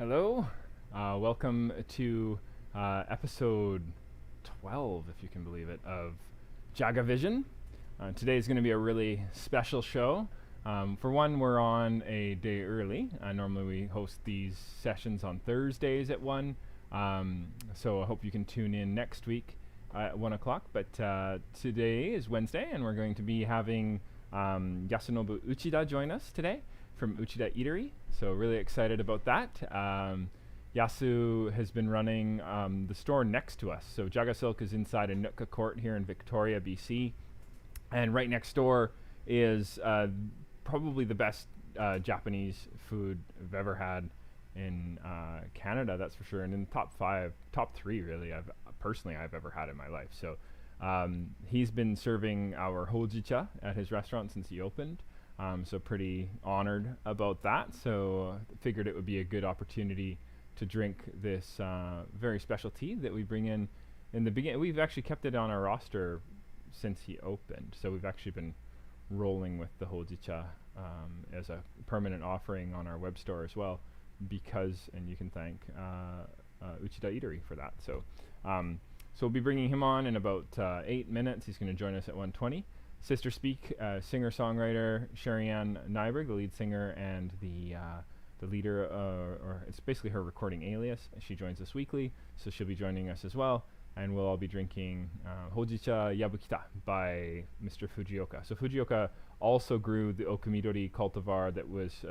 Hello, welcome to episode 12, if you can believe it, of JagaVision. Today is going to be a really special show. For one, we're on a day early. Normally we host these sessions on Thursdays at 1, so I hope you can tune in next week at 1 o'clock. But today is Wednesday, and we're going to be having Yasunobu Uchida join us today from Uchida Eatery, so really excited about that. Yasu has been running the store next to us. So Jaga Silk is inside a Nootka Court here in Victoria, BC, and right next door is probably the best Japanese food I've ever had in Canada, that's for sure, and in the top three really I've ever had in my life. So he's been serving our Hojicha at his restaurant since he opened. So pretty honored about that. So figured it would be a good opportunity to drink this very special tea that we bring in the beginning. We've actually kept it on our roster since he opened. So we've actually been rolling with the Hojicha as a permanent offering on our web store as well, because, and you can thank Uchida Eatery for that. So we'll be bringing him on in about 8 minutes. He's going to join us at 1:20. Sister Speak, singer-songwriter Sherri Anne, the lead singer and the leader, or it's basically her recording alias. She joins us weekly, so she'll be joining us as well, and we'll all be drinking Hojicha Yabukita by Mr. Fujioka. So Fujioka also grew the Okumidori cultivar that was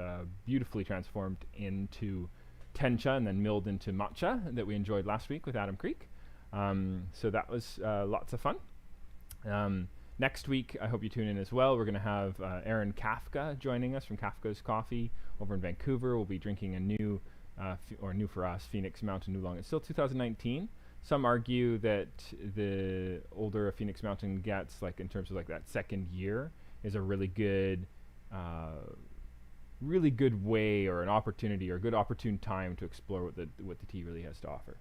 beautifully transformed into tencha and then milled into matcha that we enjoyed last week with Adam Creek. So that was lots of fun. Next week, I hope you tune in as well. We're going to have Aaron Kafka joining us from Kafka's Coffee over in Vancouver. We'll be drinking a new, new for us, Phoenix Mountain Oolong. It's still 2019. Some argue that the older a Phoenix Mountain gets, like in terms of like that second year, is a really good way or an opportunity or a good opportune time to explore what the tea really has to offer.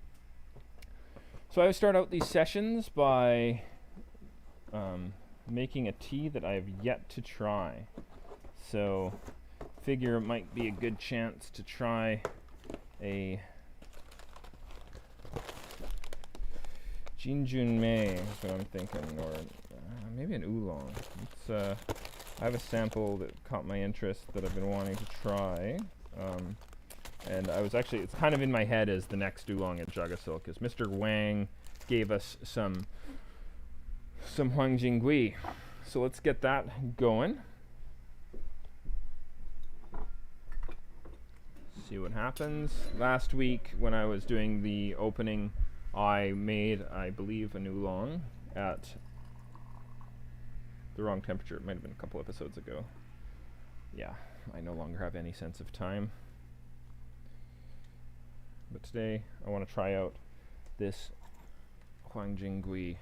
So I would start out these sessions by making a tea that I have yet to try. So figure it might be a good chance to try a Jinjunmei, is what I'm thinking, or maybe an oolong. It's I have a sample that caught my interest that I've been wanting to try. And I was actually, it's kind of in my head as the next oolong at Jaga Silk, because Mr. Wang gave us some Huangjing. So let's get that going. See what happens. Last week when I was doing the opening, I made, I believe, an oolong at the wrong temperature. It might have been a couple episodes ago. Yeah, I no longer have any sense of time. But today I want to try out this Huangjing.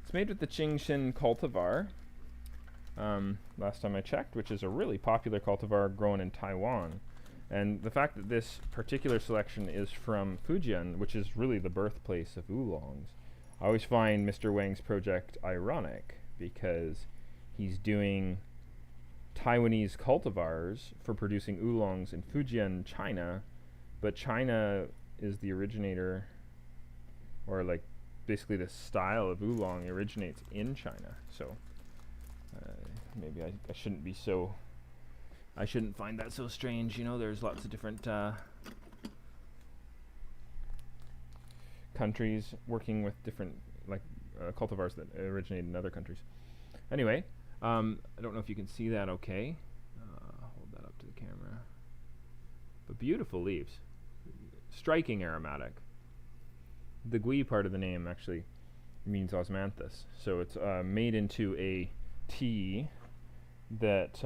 It's made with the Qingshin cultivar, last time I checked, which is a really popular cultivar grown in Taiwan. And the fact that this particular selection is from Fujian, which is really the birthplace of oolongs, I always find Mr. Wang's project ironic, because he's doing Taiwanese cultivars for producing oolongs in Fujian, China, but China is the originator, or like basically the style of oolong originates in China. So maybe I shouldn't be so, I shouldn't find that so strange. You know, there's lots of different countries working with different cultivars that originate in other countries. Anyway, I don't know if you can see that okay. Hold that up to the camera. But beautiful leaves. Striking aromatic. The gui part of the name actually means osmanthus. So it's made into a tea that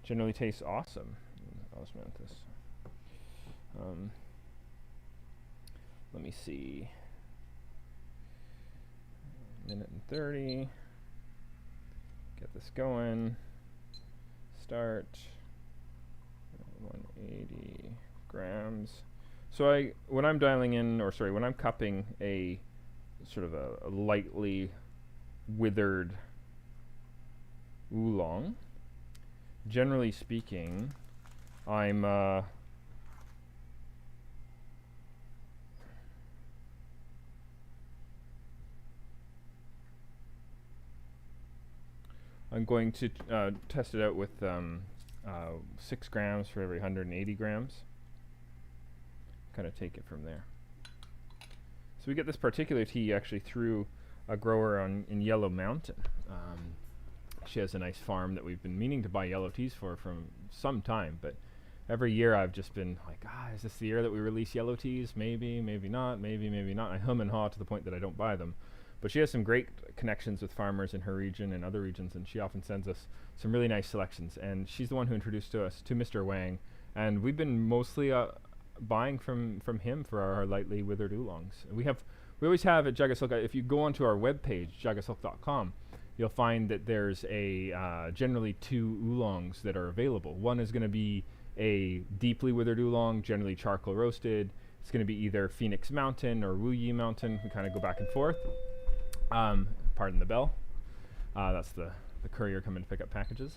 generally tastes awesome. Osmanthus. Let me see. Minute and 30. Get this going. Start. 180 grams. So when I'm dialing in, when I'm cupping a sort of a lightly withered oolong, generally speaking, I'm going to test it out with 6 grams for every 180 grams. Kind of take it from there. So we get this particular tea actually through a grower in Yellow Mountain. She has a nice farm that we've been meaning to buy yellow teas for from some time, but every year I've just been like, is this the year that we release yellow teas? Maybe, maybe not, maybe not. I hum and haw to the point that I don't buy them. But she has some great connections with farmers in her region and other regions, and she often sends us some really nice selections. And she's the one who introduced us to Mr. Wang, and we've been mostly buying from him for our lightly withered oolongs. We always have at Jagasilk, if you go onto our webpage, jagasilk.com, you'll find that there's generally 2 oolongs that are available. One is going to be a deeply withered oolong, generally charcoal roasted. It's going to be either Phoenix Mountain or Wuyi Mountain. We kind of go back and forth. Pardon the bell. That's the courier coming to pick up packages.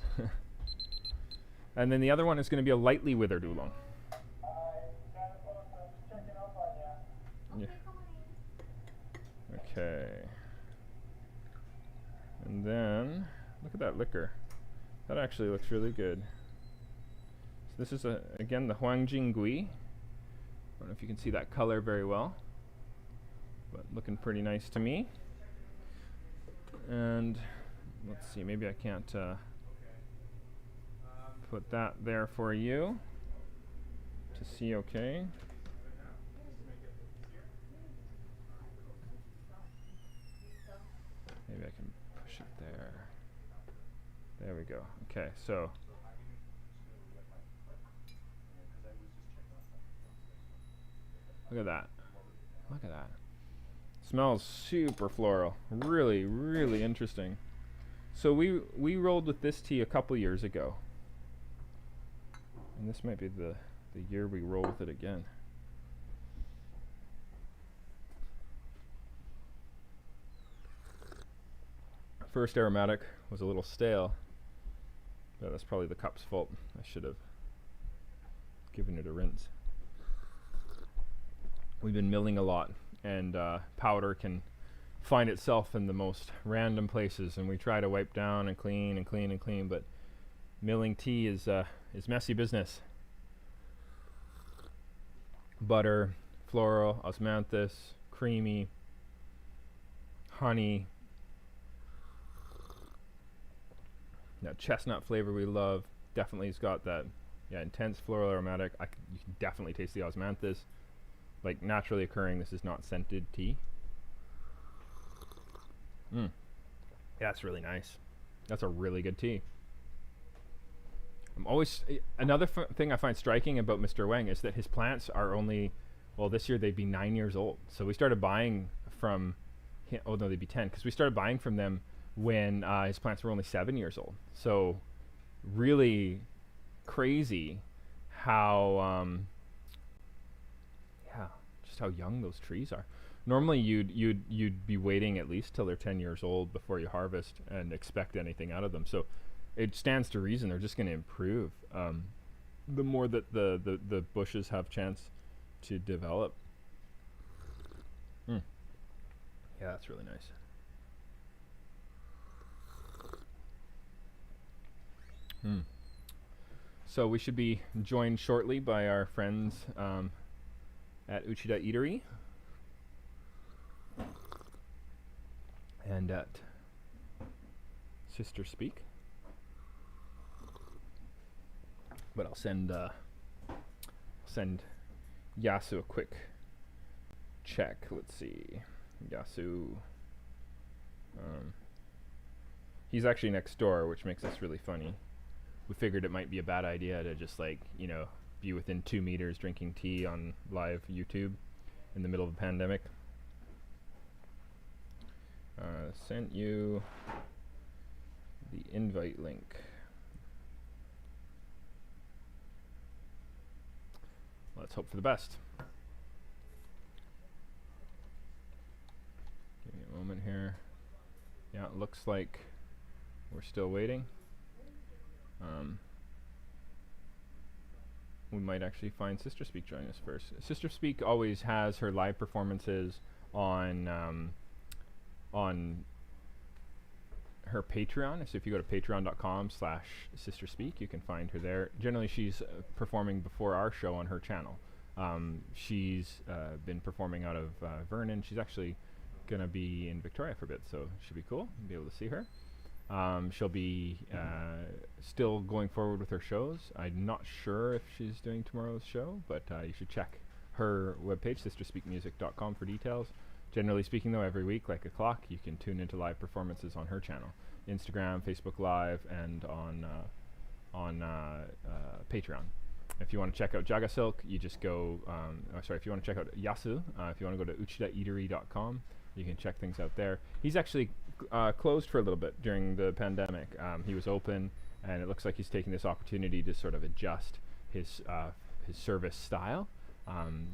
And then the other one is going to be a lightly withered oolong. Yeah. Okay. And then, look at that liquor. That actually looks really good. So this is, again, the Huangjing Gui. I don't know if you can see that color very well, but looking pretty nice to me. And let's see, maybe I can't put that there for you to see okay. Maybe I can push it there. There we go. Okay, so look at that. Look at that. Smells super floral. Really, really interesting. So we rolled with this tea a couple years ago. And this might be the year we roll with it again. First aromatic was a little stale. But that's probably the cup's fault. I should have given it a rinse. We've been milling a lot, and powder can find itself in the most random places, and we try to wipe down and clean and clean and clean, but milling tea is messy business. Butter, floral, osmanthus, creamy, honey, that chestnut flavor we love. Definitely has got that intense floral aromatic. You can definitely taste the osmanthus. Like naturally occurring, this is not scented tea. Yeah, that's really nice. That's a really good tea. Another thing I find striking about Mr. Wang is that his plants are only, well, this year they'd be 9 years old. So we started buying from him, oh no, they'd be 10, because we started buying from them when his plants were only 7 years old. So really crazy how, just how young those trees are. Normally you'd be waiting at least till they're 10 years old before you harvest and expect anything out of them. So it stands to reason they're just going to improve the more that the bushes have chance to develop. Yeah, that's really nice. So we should be joined shortly by our friends at Uchida Eatery and at Sister Speak. But I'll send Yasu a quick check. Let's see, Yasu. He's actually next door, which makes this really funny. We figured it might be a bad idea to just be within 2 meters drinking tea on live YouTube in the middle of a pandemic. Sent you the invite link. Let's hope for the best. Give me a moment here. Yeah, it looks like we're still waiting. we might actually find Sister Speak joining us first. Sister Speak always has her live performances on her Patreon. So if you go to patreon.com/sisterspeak, you can find her there. Generally, she's performing before our show on her channel. She's been performing out of Vernon. She's actually going to be in Victoria for a bit, so it should be cool. You'll be able to see her. She'll be still going forward with her shows. I'm not sure if she's doing tomorrow's show, but you should check her webpage, sisterspeakmusic.com, for details. Generally speaking, though, every week, like a clock, you can tune into live performances on her channel, Instagram, Facebook Live, and on Patreon. If you want to check out Jaga Silk, you just go. If you want to check out Yasu, if you want to go to uchidaeatery.com, you can check things out there. He's actually closed for a little bit during the pandemic. He was open, and it looks like he's taking this opportunity to sort of adjust his service style.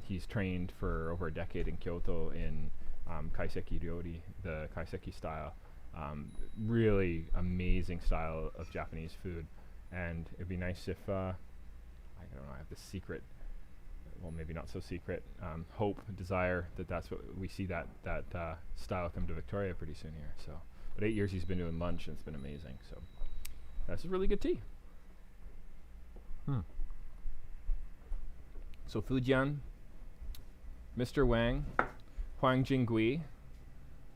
He's trained for over a decade in Kyoto in kaiseki ryori, the kaiseki style. Really amazing style of Japanese food, and it'd be nice if I don't know, I have this secret, well, maybe not so secret, hope, desire that's what we see that style come to Victoria pretty soon here. So, but 8 years he's been doing lunch, and it's been amazing. So that's a really good tea. So Fujian, Mr. Wang, Huang Jingui,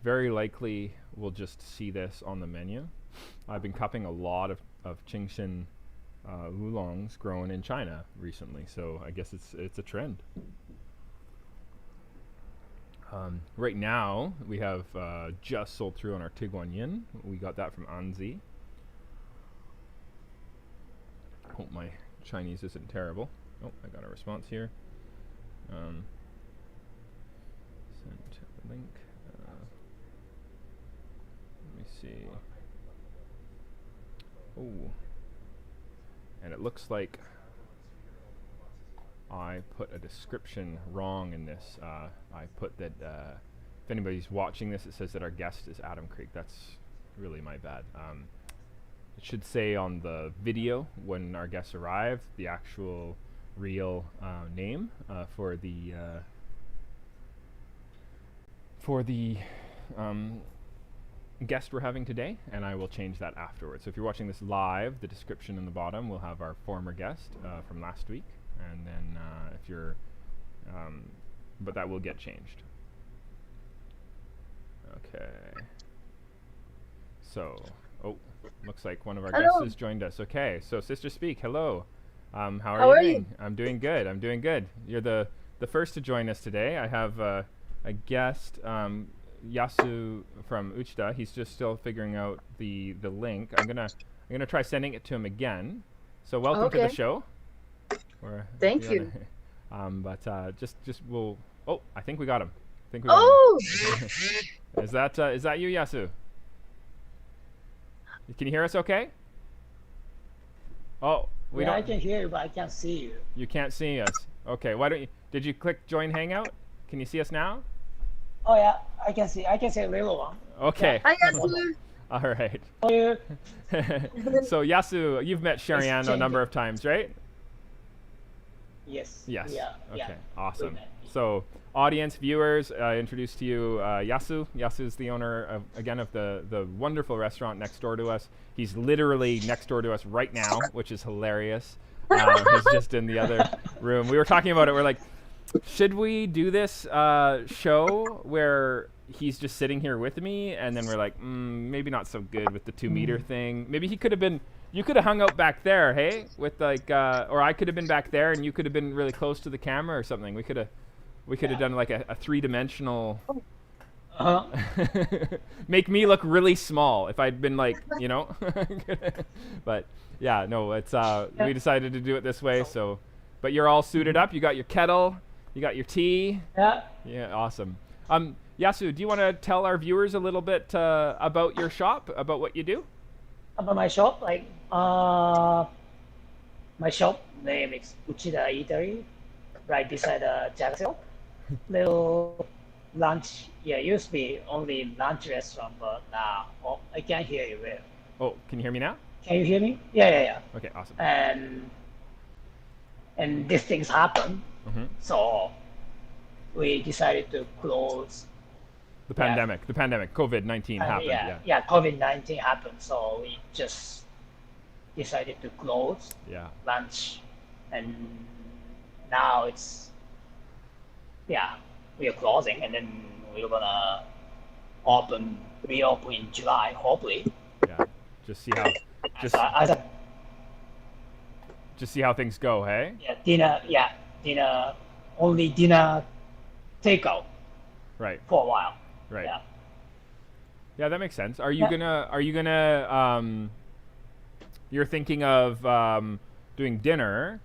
very likely we'll just see this on the menu. I've been cupping a lot of Qingshan oolongs grown in China recently, so I guess it's a trend. Right now, we have just sold through on our Tiguan Yin. We got that from Anzi. Hope my Chinese isn't terrible. Oh, I got a response here. Send the link. Let me see. Oh. And it looks like I put a description wrong in this. I put that if anybody's watching this, it says that our guest is Adam Creek. That's really my bad. It should say on the video when our guests arrive the actual real name for the guest we're having today, and I will change that afterwards. So if you're watching this live, the description in the bottom will have our former guest from last week, and then if you're but that will get changed. Okay, so looks like one of our guests has joined us. Okay, so Sister Speak, hello. How are you doing? I'm doing good. You're the first to join us today. I have a guest, Yasu from Uchida. He's just still figuring out the link. I'm gonna try sending it to him again. So welcome to the show. Thank you. Just we'll. Oh, I think we got him. Is that you, Yasu? Can you hear us okay? Oh, I can hear you, but I can't see you. You can't see us. Okay, why don't you? Did you click join hangout? Can you see us now? Oh yeah, I can see a little one. Okay. Hi, Yasu. All right. Oh, So Yasu, you've met Sherri Anne a number of times, right? Yes. Yes. Yeah. Okay. Awesome. So, audience, viewers, introduce to you Yasu. Yasu is the owner of the wonderful restaurant next door to us. He's literally next door to us right now, which is hilarious. He's just in the other room. We were talking about it. We're like, should we do this show where he's just sitting here with me? And then we're like, maybe not so good with the 2-meter thing. Maybe he could have been. You could have hung out back there, hey, with like, or I could have been back there, and you could have been really close to the camera or something. We could have done like a 3-dimensional. Make me look really small if I'd been like, But yeah, no, it's we decided to do it this way. So, but you're all suited up. You got your kettle, you got your tea. Yeah. Yeah, awesome. Yasu, do you want to tell our viewers a little bit about your shop, about what you do? About my shop, my shop name is Uchida Eatery, right beside the JagaVision. Little lunch, used to be only lunch restaurant, but now I can't hear you well. Oh, can you hear me now? Can you hear me? Yeah. Okay, awesome. And and these things happen. Mm-hmm. So we decided to close. The pandemic, COVID-19 happened. Yeah, COVID-19 happened. So we just decided to close Yeah. lunch, and now it's we are closing, and then we're gonna reopen in July, hopefully. Yeah. Just see how just see how things go, hey? Dinner, only dinner takeout Right. for a while. Right. Yeah. Yeah, that makes sense. Are you gonna you're thinking of doing dinner?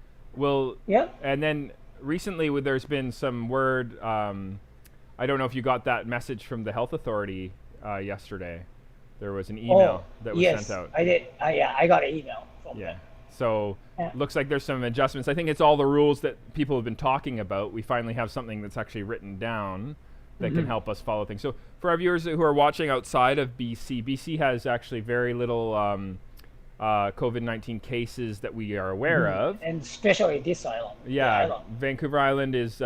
Yeah. And then recently there's been some word, I don't know if you got that message from the health authority yesterday. There was an email that was sent out. I did. I got an email from them. So looks like there's some adjustments. I think it's all the rules that people have been talking about. We finally have something that's actually written down that can help us follow things. So for our viewers who are watching outside of BC has actually very little COVID-19 cases that we are aware of. And especially this island. Yeah, Vancouver Island is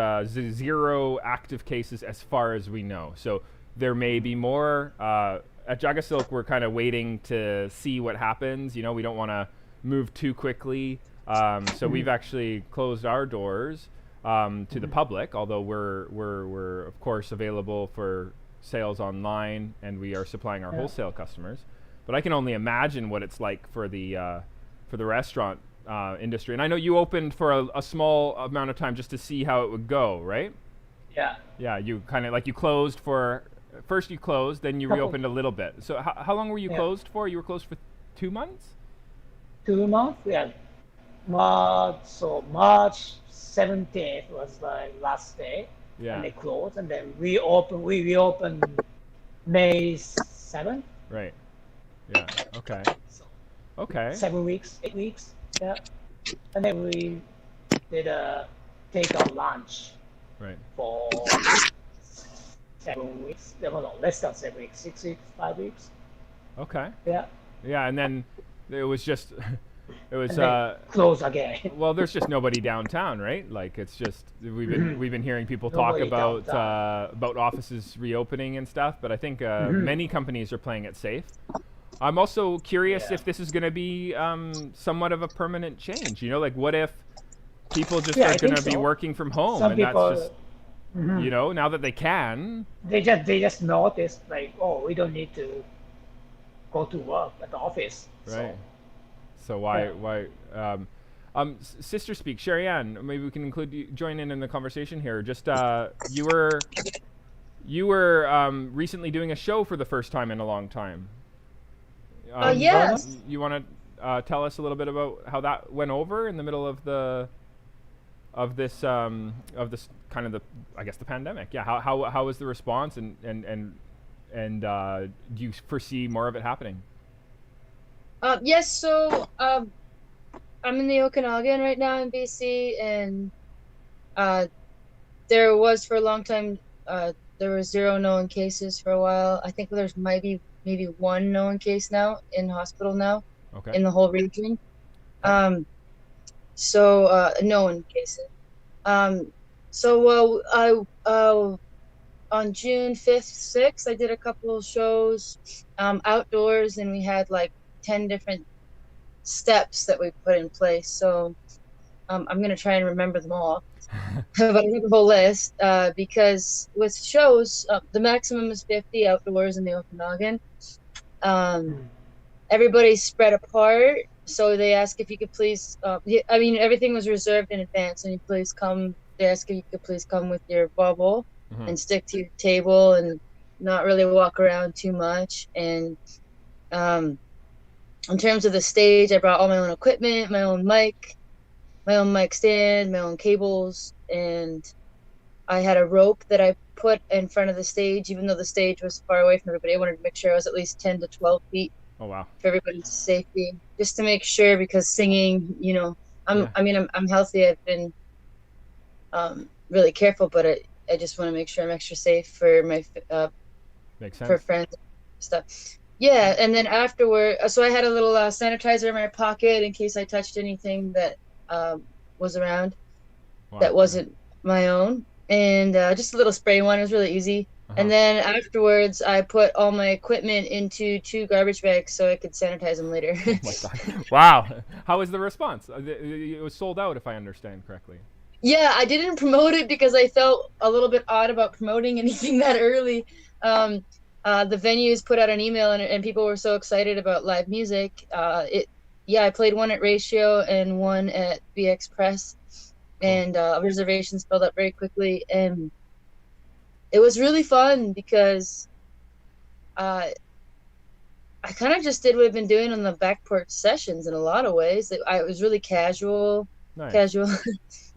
zero active cases as far as we know. So there may be more. At Jaga Silk, we're kind of waiting to see what happens. You know, we don't want to move too quickly. So we've actually closed our doors to the public, although we're of course available for sales online, and we are supplying our wholesale customers. But I can only imagine what it's like for the restaurant industry. And I know you opened for a small amount of time just to see how it would go, right? Yeah. Yeah, you kind of like you closed for first you closed, then you reopened a little bit. So how long were you closed for? You were closed for 2 months? 2 months, yeah. March 17th was the last day. Yeah. And they closed, and then we reopened May 7th. Right. Yeah. Okay. Okay. 7 weeks, 8 weeks. Yeah. And then we did a takeout lunch. Right. For 7 weeks. No, less than 7 weeks. 6 weeks, 5 weeks. Okay. Yeah. Yeah, and then it was just close again. Well, there's just nobody downtown, right? Like it's just we've been hearing people talk about offices reopening and stuff, but I think many companies are playing it safe. I'm also curious if this is going to be somewhat of a permanent change. You know, like what if people just are going to be working from home, Some and people, that's just you know, now that they can, they just notice like, oh, we don't need to go to work at the office. right? So why? Sister Speak, Sherri Anne, maybe we can join in the conversation here. Just you were recently doing a show for the first time in a long time. Yes. You want to tell us a little bit about how that went over in the middle of this kind of the pandemic? Yeah. How was the response, and do you foresee more of it happening? Yes, so I'm in the Okanagan right now in BC, and there was for a long time, there were 0 known cases for a while. I think there's maybe 1 known case now in hospital now, in the whole region. Known cases. On June 5th, 6th, I did a couple of shows outdoors, and we had like 10 different steps that we put in place. So I'm going to try and remember them all. But I have a whole list because with shows, the maximum is 50 outdoors in the Okanagan. Everybody's spread apart. So they ask if you could please, everything was reserved in advance, and they ask if you could please come with your bubble and stick to your table and not really walk around too much. And in terms of the stage, I brought all my own equipment, my own mic stand, my own cables, and I had a rope that I put in front of the stage, even though the stage was far away from everybody. I wanted to make sure I was at least 10 to 12 feet for everybody's safety, just to make sure, because singing, you know, I'm healthy. I've been really careful, but I just want to make sure I'm extra safe for my for friends and stuff. Yeah, and then afterward, so I had a little sanitizer in my pocket in case I touched anything that was around. Wow. that wasn't my own, and just a little spray one. It was really easy. And then afterwards, I put all my equipment into 2 garbage bags so I could sanitize them later. Oh my god! Wow. How was the response? It was sold out, if I understand correctly. Yeah, I didn't promote it because I felt a little bit odd about promoting anything that early. The venues put out an email, and people were so excited about live music. I played one at Ratio and one at BX Press, and reservations filled up very quickly. And it was really fun because I kind of just did what I've been doing on the back porch sessions in a lot of ways. It was really casual. Nice. Casual.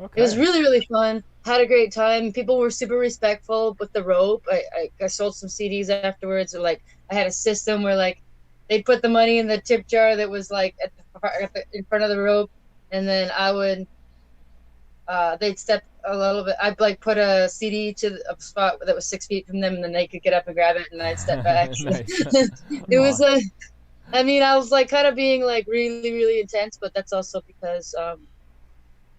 Okay. It was really, really fun. Had a great time. People were super respectful with the rope. I sold some CDs afterwards. Or like I had a system where like they'd put the money in the tip jar that was like in front of the rope, and then I would they'd step a little bit. I'd like put a CD to a spot that was 6 feet from them, and then they could get up and grab it, and I'd step back. It was I mean, I was like kind of being like really, really intense, but that's also because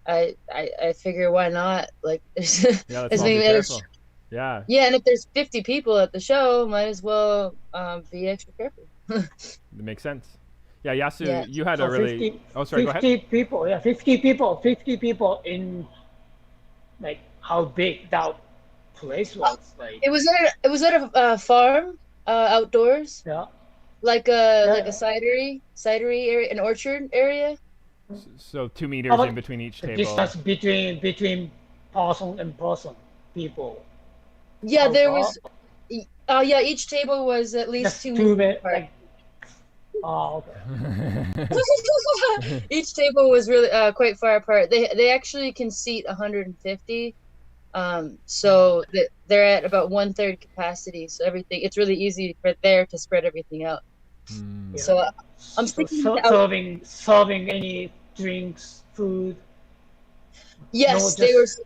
I figure why not? Like there's let's all be careful. Yeah. Yeah, and if there's 50 people at the show, might as well be extra careful. That makes sense. Yeah, Yasu, Yeah. you had So a really 50, Oh, sorry, 50 go ahead. people, yeah, 50 people in like how big that place was. Like It was at a farm outdoors, yeah, like a cidery area, an orchard area. So 2 meters How in about between each the table. distance between person and person, people. Yeah, How there far? was. Yeah, each table was at least Just 2 2 meters meters. apart. Like, oh, okay. Each table was really quite far apart. They actually can seat 150. So they're at about 1/3 capacity. So it's really easy for there to spread everything out. Mm. So I'm So thinking serving any drinks, food. yes, No, they were just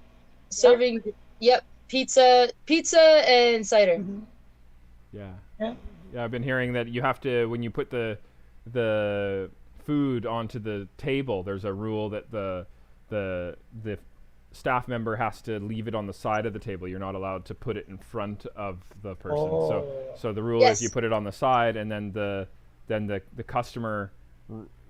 serving. Yep, pizza and cider. Mhm. Yeah. Yeah. Yeah, I've been hearing that you have to, when you put the food onto the table, there's a rule that the staff member has to leave it on the side of the table. You're not allowed to put it in front of the person. So the rule is you Yes. put it on the side, and then the customer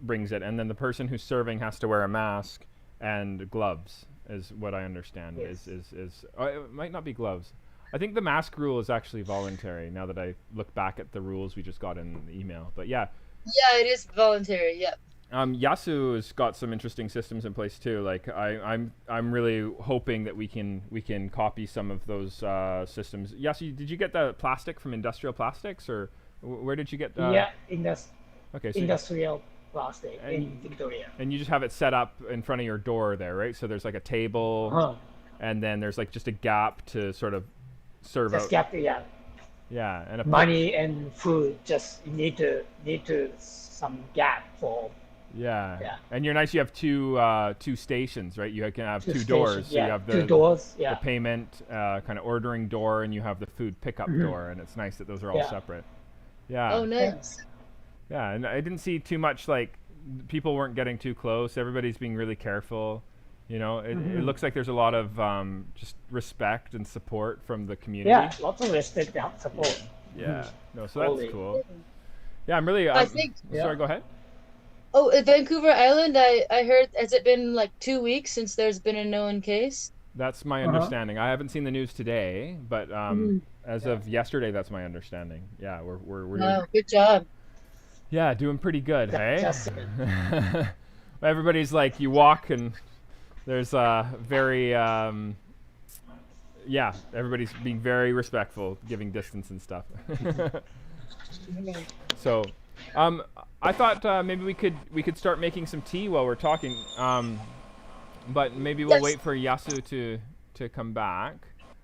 brings it, and then the person who's serving has to wear a mask and gloves, is what I understand. Yes. It might not be gloves. I think the mask rule is actually voluntary, now that I look back at the rules we just got in the email. But yeah, Yeah, it is voluntary. Yep. Yasu has got some interesting systems in place too. Like I'm really hoping that we can copy some of those systems. Yasu, did you get the plastic from Industrial Plastics, or where did you get? Yeah, Okay, so industrial plastic in Victoria. and you just have it set up in front of your door there, right? So there's like a table, and then there's like just a gap to sort of serve Just out. get yeah, Yeah, and money and food. Just need to some gap for Yeah. And you're nice. You have two stations, right? You can have two stations, doors. So yeah, you have two doors. the Yeah. payment kind of ordering door, and you have the food pickup door, and it's nice that those are all Yeah. separate. Yeah. Oh, nice. Yeah, and I didn't see too much, like people weren't getting too close. Everybody's being really careful. You know, it looks like there's a lot of just respect and support from the community. Yeah, lots of respect and support. Yeah. No, so Totally. that's cool. Yeah, I'm really. I think. Sorry, go ahead. Oh, at Vancouver Island, I heard, has it been like 2 weeks since there's been a known case? That's my understanding. I haven't seen the news today, but as of yesterday, that's my understanding. Yeah, we're Wow, good job. yeah, doing pretty good, hey? Just Everybody's like, you walk and there's very yeah, everybody's being very respectful, giving distance and stuff. So, I thought maybe we could start making some tea while we're talking. But maybe we'll Yes. wait for Yasu to come back,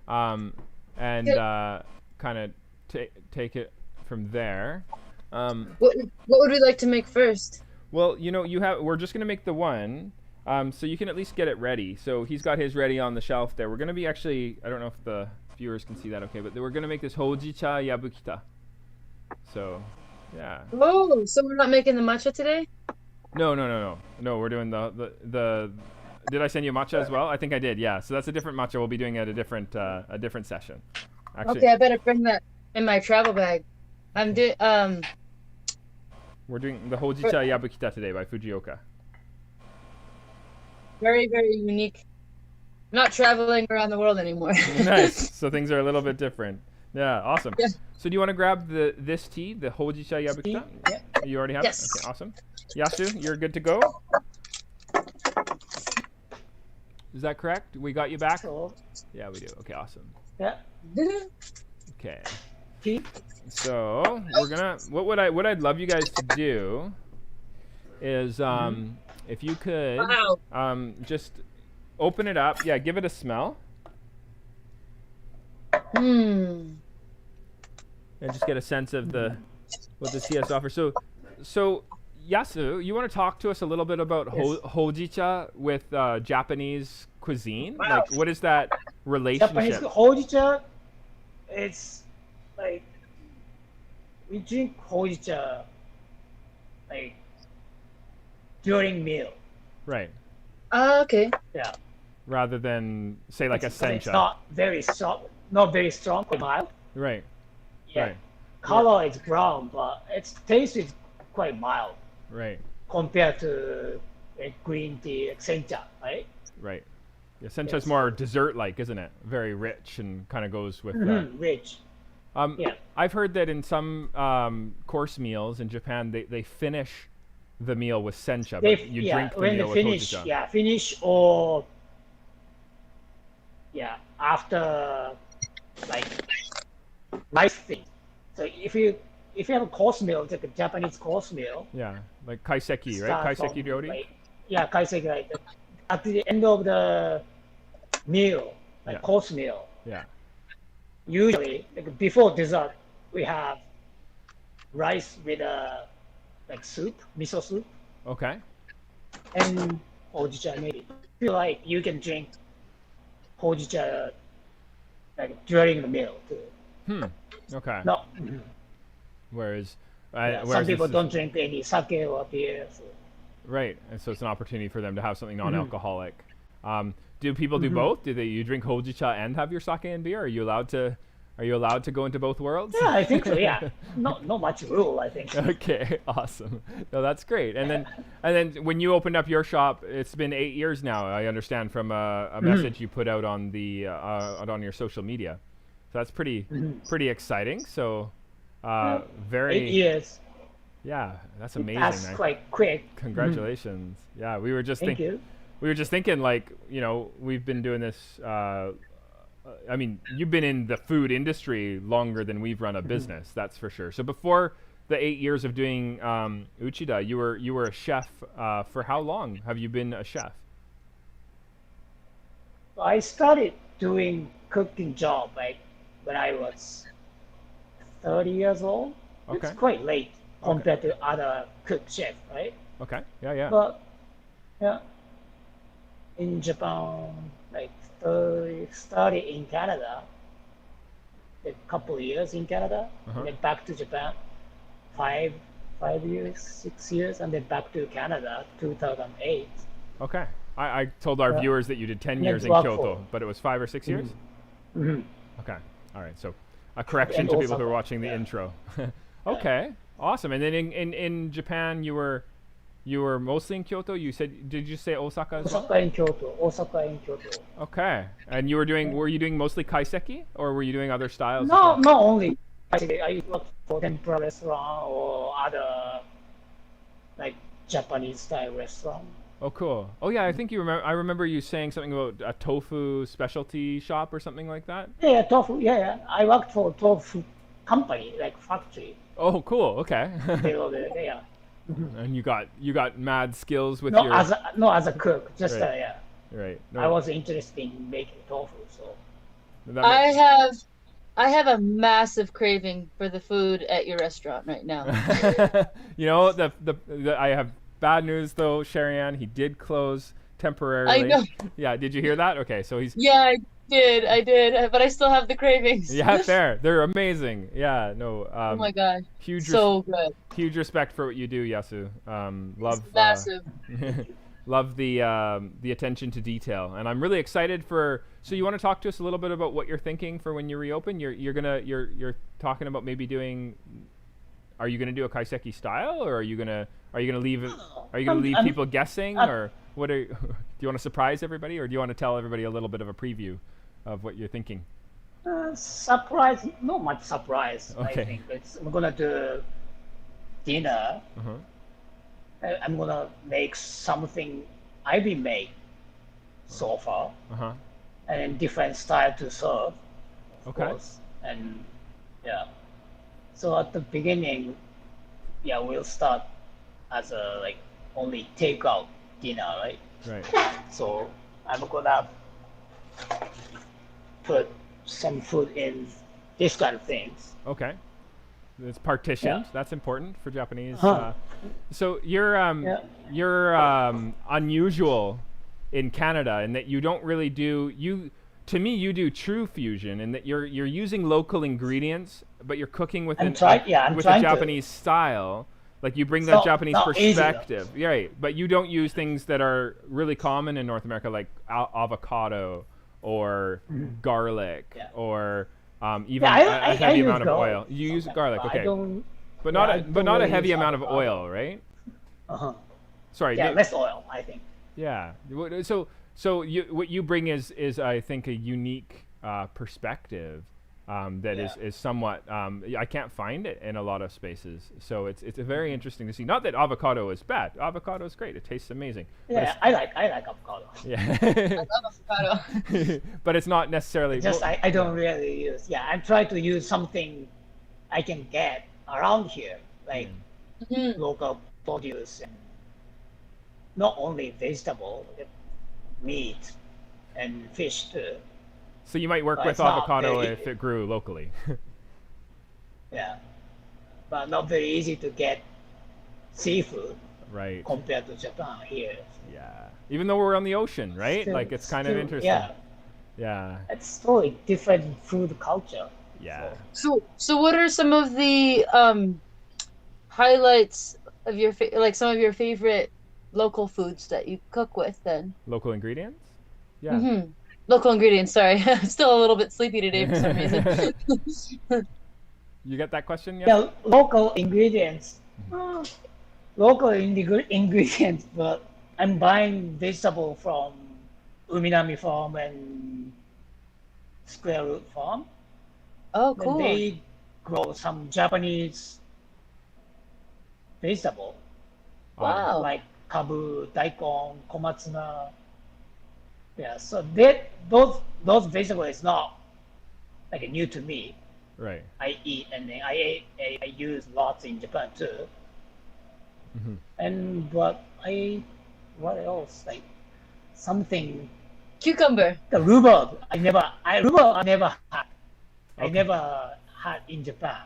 and kind of take it from there. What would we like to make first? Well, you know, we're just gonna make the one, so you can at least get it ready. So he's got his ready on the shelf there. We're gonna be actually, I don't know if the viewers can see that okay, but we're gonna make this Hojicha Yabukita. So, yeah. Oh, so we're not making the matcha today? No. We're doing the Did I send you matcha as well? I think I did. Yeah. So that's a different matcha. We'll be doing at a different session. Actually, Okay, I better bring that in my travel bag. I'm doing we're doing the Hojicha Yabukita today by Fujioka. very, very unique. Not traveling around the world anymore. Nice. So things are a little bit different. Yeah, awesome. Yeah. So do you want to grab this tea, the Hojicha Yabukita? Yeah. You already have Yes. it? Okay, awesome. Yasu, you're good to go? Is that correct? We got you back? So, Yeah, we do. Okay, awesome. yeah. Okay. Tea. So we're gonna what I'd love you guys to do is if you could Wow. just open it up. Yeah, give it a smell. Hmm. And just get a sense of what this tea has to offer. So Yasu, you want to talk to us a little bit about Yes. Hojicha with Japanese cuisine? Wow. Like, what is that relationship? Japanese Hojicha, it's like we drink Hojicha like during meal. Right. Okay. Yeah. Rather than say like It's a sencha. not very strong, not very strong, but mild. Right. Yeah. Right. Color is brown, but its taste is quite mild Right. compared to like green tea, like sencha, right? Right. Yeah, sencha's Yes. more dessert-like, isn't it? Very rich and kind of goes with. Rich. Yeah. I've heard that in some course meals in Japan, they finish the meal with sencha, but you drink the when meal they with finish, hojicha. finish or after like rice thing. So if you have a course meal, like a Japanese course meal, Yeah, like kaiseki, right? start Kaiseki from, ryori. like, kaiseki, like at the end of the meal, like Yeah. course meal. Yeah. Usually, like before dessert, we have rice with like soup, miso soup, Okay. and hojicha maybe. Feel like you can drink hojicha like during the meal too. Okay. No, Whereas, some whereas people this is- don't drink any sake or beer. So. Right, and so it's an opportunity for them to have something non-alcoholic. Do people do both? Do you drink hojicha and have your sake and beer? Are you allowed to? Are you allowed to go into both worlds? Yeah, I think so. Yeah, not much rule. I think. Okay, awesome. No, that's great. And then when you opened up your shop, it's been 8 years now. I understand from a message you put out on the on your social media. So that's pretty exciting. So very 8 years. yeah, that's It amazing. passed man. quite quick. Congratulations. Yeah, we were just Thank thinking. you. We were just thinking, like, we've been doing this. I mean, you've been in the food industry longer than we've run a business, that's for sure. So before the 8 years of doing Uchida, you were a chef for how long have you been a chef? I started doing cooking job like when I was 30 years old. Okay. It's quite late compared to other cook chef, right? Okay. Yeah. But yeah, in Japan, like started in Canada, a couple of years in Canada, and then back to Japan, 5 years, 6 years, and then back to Canada, 2008. Okay. I told our Yeah. viewers that you did 10 And years then in work Kyoto, for- but it was 5 or 6 years? Mhm. Okay. All right. So a correction And to people who are Osaka, watching the yeah. intro. Okay. Awesome. And then in Japan, you were mostly in Kyoto. Did you say Osaka as well? Osaka and Kyoto. Okay. And were you doing mostly kaiseki, or were you doing other styles? as No, well? not only. I work for tempura restaurant or other like Japanese style restaurant. Oh, cool. Oh, yeah. I think you remember. I remember you saying something about a tofu specialty shop or something like that. Yeah, tofu. Yeah. I worked for a tofu company, like factory. Oh, cool. Okay. They were there. Yeah. And you got mad skills with Not your. as a cook. Just Right. yeah. Right. I was interested in making tofu, so. That I have a massive craving for the food at your restaurant right now. I have bad news though, Sherri Anne. He did close temporarily. I know. Yeah, did you hear that? Okay, so he's Yeah, I did, but I still have the cravings. yeah, fair. They're amazing. Yeah, no. Oh my god, Huge, so good. huge respect for what you do, Yasu. Love. Massive. Love the attention to detail, and I'm really excited for. So you want to talk to us a little bit about what you're thinking for when you reopen? You're talking about maybe doing. Are you gonna do a kaiseki style, or are you gonna leave it? Are you gonna leave people guessing, or what are? Do you want to surprise everybody, or do you want to tell everybody a little bit of a preview of what you're thinking? Surprise, not much surprise. Okay. I think we're gonna do dinner. Uh-huh. I'm gonna make something I've been made so far, Uh-huh. and different style to serve, of Okay. course. And yeah, so at the beginning, yeah, we'll start as a like only takeout dinner, right? Right. So I'm gonna put some food in this kind of things. Okay. It's partitioned. Yeah. That's important for Japanese. Huh. So you're unusual in Canada in that you don't really do you. To me, you do true fusion in that you're using local ingredients, but you're cooking with I'm with a trying to. Japanese style. Like you bring that Not- Japanese not easy, though. perspective, yeah, right? But you don't use things that are really common in North America, like avocado or garlic Yeah. or even Yeah, a heavy use amount of garlic oil. You use garlic, but okay? I don't. But yeah, not I a, but don't not a really heavy use amount of avocado. oil, right? Uh-huh. Sorry. Yeah, less oil, I think. Yeah. So what you bring is I think a unique perspective that Yeah. is somewhat I can't find it in a lot of spaces. So it's very interesting to see. Not that avocado is bad. Avocado is great. It tastes amazing. Yeah, I like avocado. Yeah. I love avocado. But it's not necessarily Just I don't really use. Yeah, I'm trying to use something I can get around here, like Mhm. local produce, and not only vegetable, meat, and fish too. So you might work But with it's not avocado very- if it grew locally. Yeah, but not very easy to get seafood Right. compared to Japan here. Yeah. Even though we're on the ocean, right? Still- Like it's kind of still- interesting. Yeah, Yeah. it's totally different food culture. Yeah. So what are some of the highlights of your like some of your favorite local foods that you cook with then? Local ingredients? Yeah. Mm-hmm. Local ingredients. Sorry, I'm still a little bit sleepy today for some reason. You get that question yet? Yeah, local ingredients. Local ingredients, but I'm buying vegetable from Uminami Farm and Square Root Farm. Oh, And cool. they grow some Japanese vegetable, Wow. like kabu, daikon, komatsuna. Yeah, so those vegetable is not like new to me. Right. I eat and then I use lots in Japan too. Mhm. And what else, like something, Cucumber. the rhubarb I never had. I Okay. never had in Japan.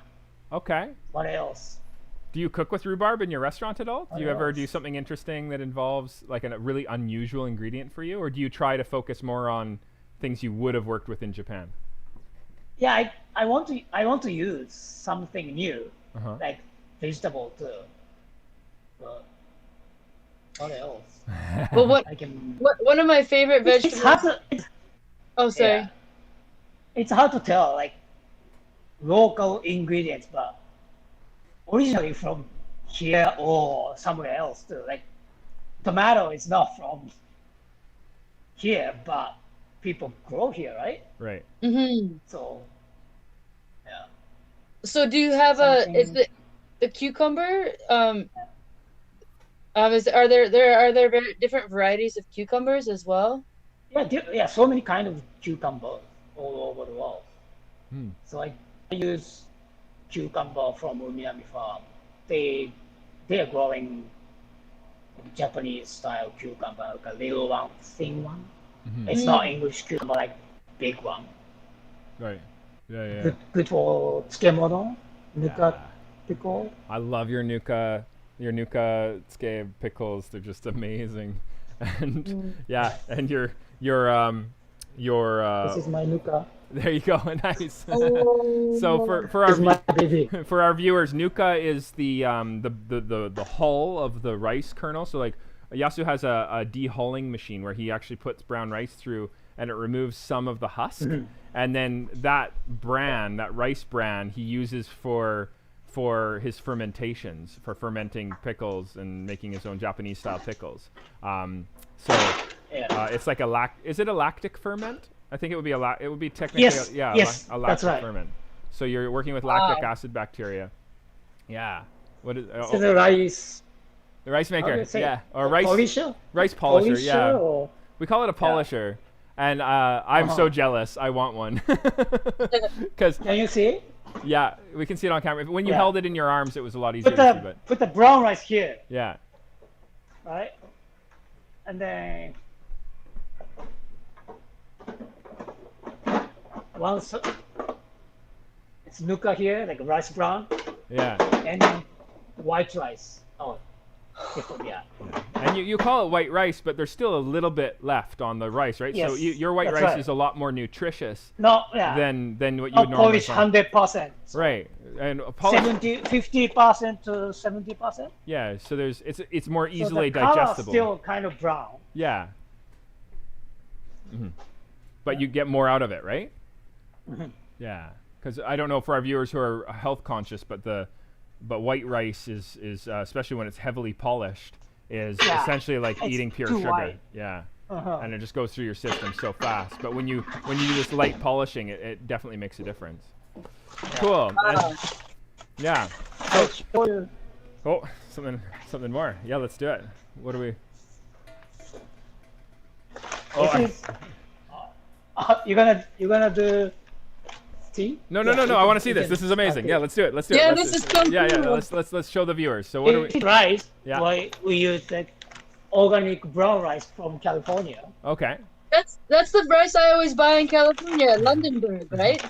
Okay. What else? Do you cook with rhubarb in your restaurant at all? Do What you ever do else? something interesting that involves like a really unusual ingredient for you, or do you try to focus more on things you would have worked with in Japan? Yeah, I want to use something new, Uh-huh. like vegetable too. But what else? Well, I can. one of my favorite It's vegetables. hard to. Oh, sorry. Yeah. It's hard to tell, like local ingredients, but originally from here or somewhere else too. Like tomato is not from here, but people grow here, right? Right. Mm-hmm. So yeah. So do you have is Something- the cucumber? Are there very different varieties of cucumbers as well? Yeah, so many kind of cucumber all over the world. Hmm. So I use cucumber from Uminami Farm. They are growing Japanese style cucumber, like a little one, thin one. Mhm. It's not English cucumber, like big one. Right. Yeah, yeah. Good for tsukemono, nuka Yeah. pickle. I love your nuka tsuke pickles. They're just amazing. And yeah, and your This is my nuka. there you go. Nice. Oh. So for This is my our baby. for our viewers, nuka is the hull of the rice kernel. So like Yasu has a de-hulling machine where he actually puts brown rice through and it removes some of the husk, and then that rice bran, he uses for his fermentations, for fermenting pickles and making his own Japanese style pickles. It's like is it a lactic ferment? I think it would be it would be technically a lactic ferment. So you're working with lactic acid bacteria. Yeah. What is So the rice. the rice maker? Yeah. Or Polisher? rice polisher. Polisher Yeah. or We call it a polisher. And I'm so jealous. I want one. Cuz can you see it? yeah, we can see it on camera. When you held it in your arms, it was a lot easier to see, but Put the brown rice here, yeah. right? And then once it's nuka here, like rice brown, Yeah. and then white rice. Oh, yeah. And you call it white rice, but there's still a little bit left on the rice, right? So Yes, your white that's rice right. is a lot more nutritious No, yeah. than what you Not would normally polish find. 100%. Right. And polish, 50% to 70%. yeah, so it's more So easily the color digestible. still kind of brown. Yeah. But you get more out of it, right? Yeah. Because I don't know for our viewers who are health conscious, but white rice is especially when it's heavily polished, is essentially like it's eating pure too sugar. white. Yeah. Uh-huh. And it just goes through your system so fast. But when you do this light polishing, it definitely makes a difference. Cool. And- yeah. I'll show you. Oh, something more. Yeah, let's do it. What do we? Oh, This is, you're gonna do tea? no! I want to see this. This is amazing. Okay. Yeah, let's do it. Let's do Yeah, it. this is so Yeah. cool. Let's show the viewers. So what do we? In rice, Yeah. we use like organic brown rice from California. Okay. That's the rice I always buy in California, Londonburg, right?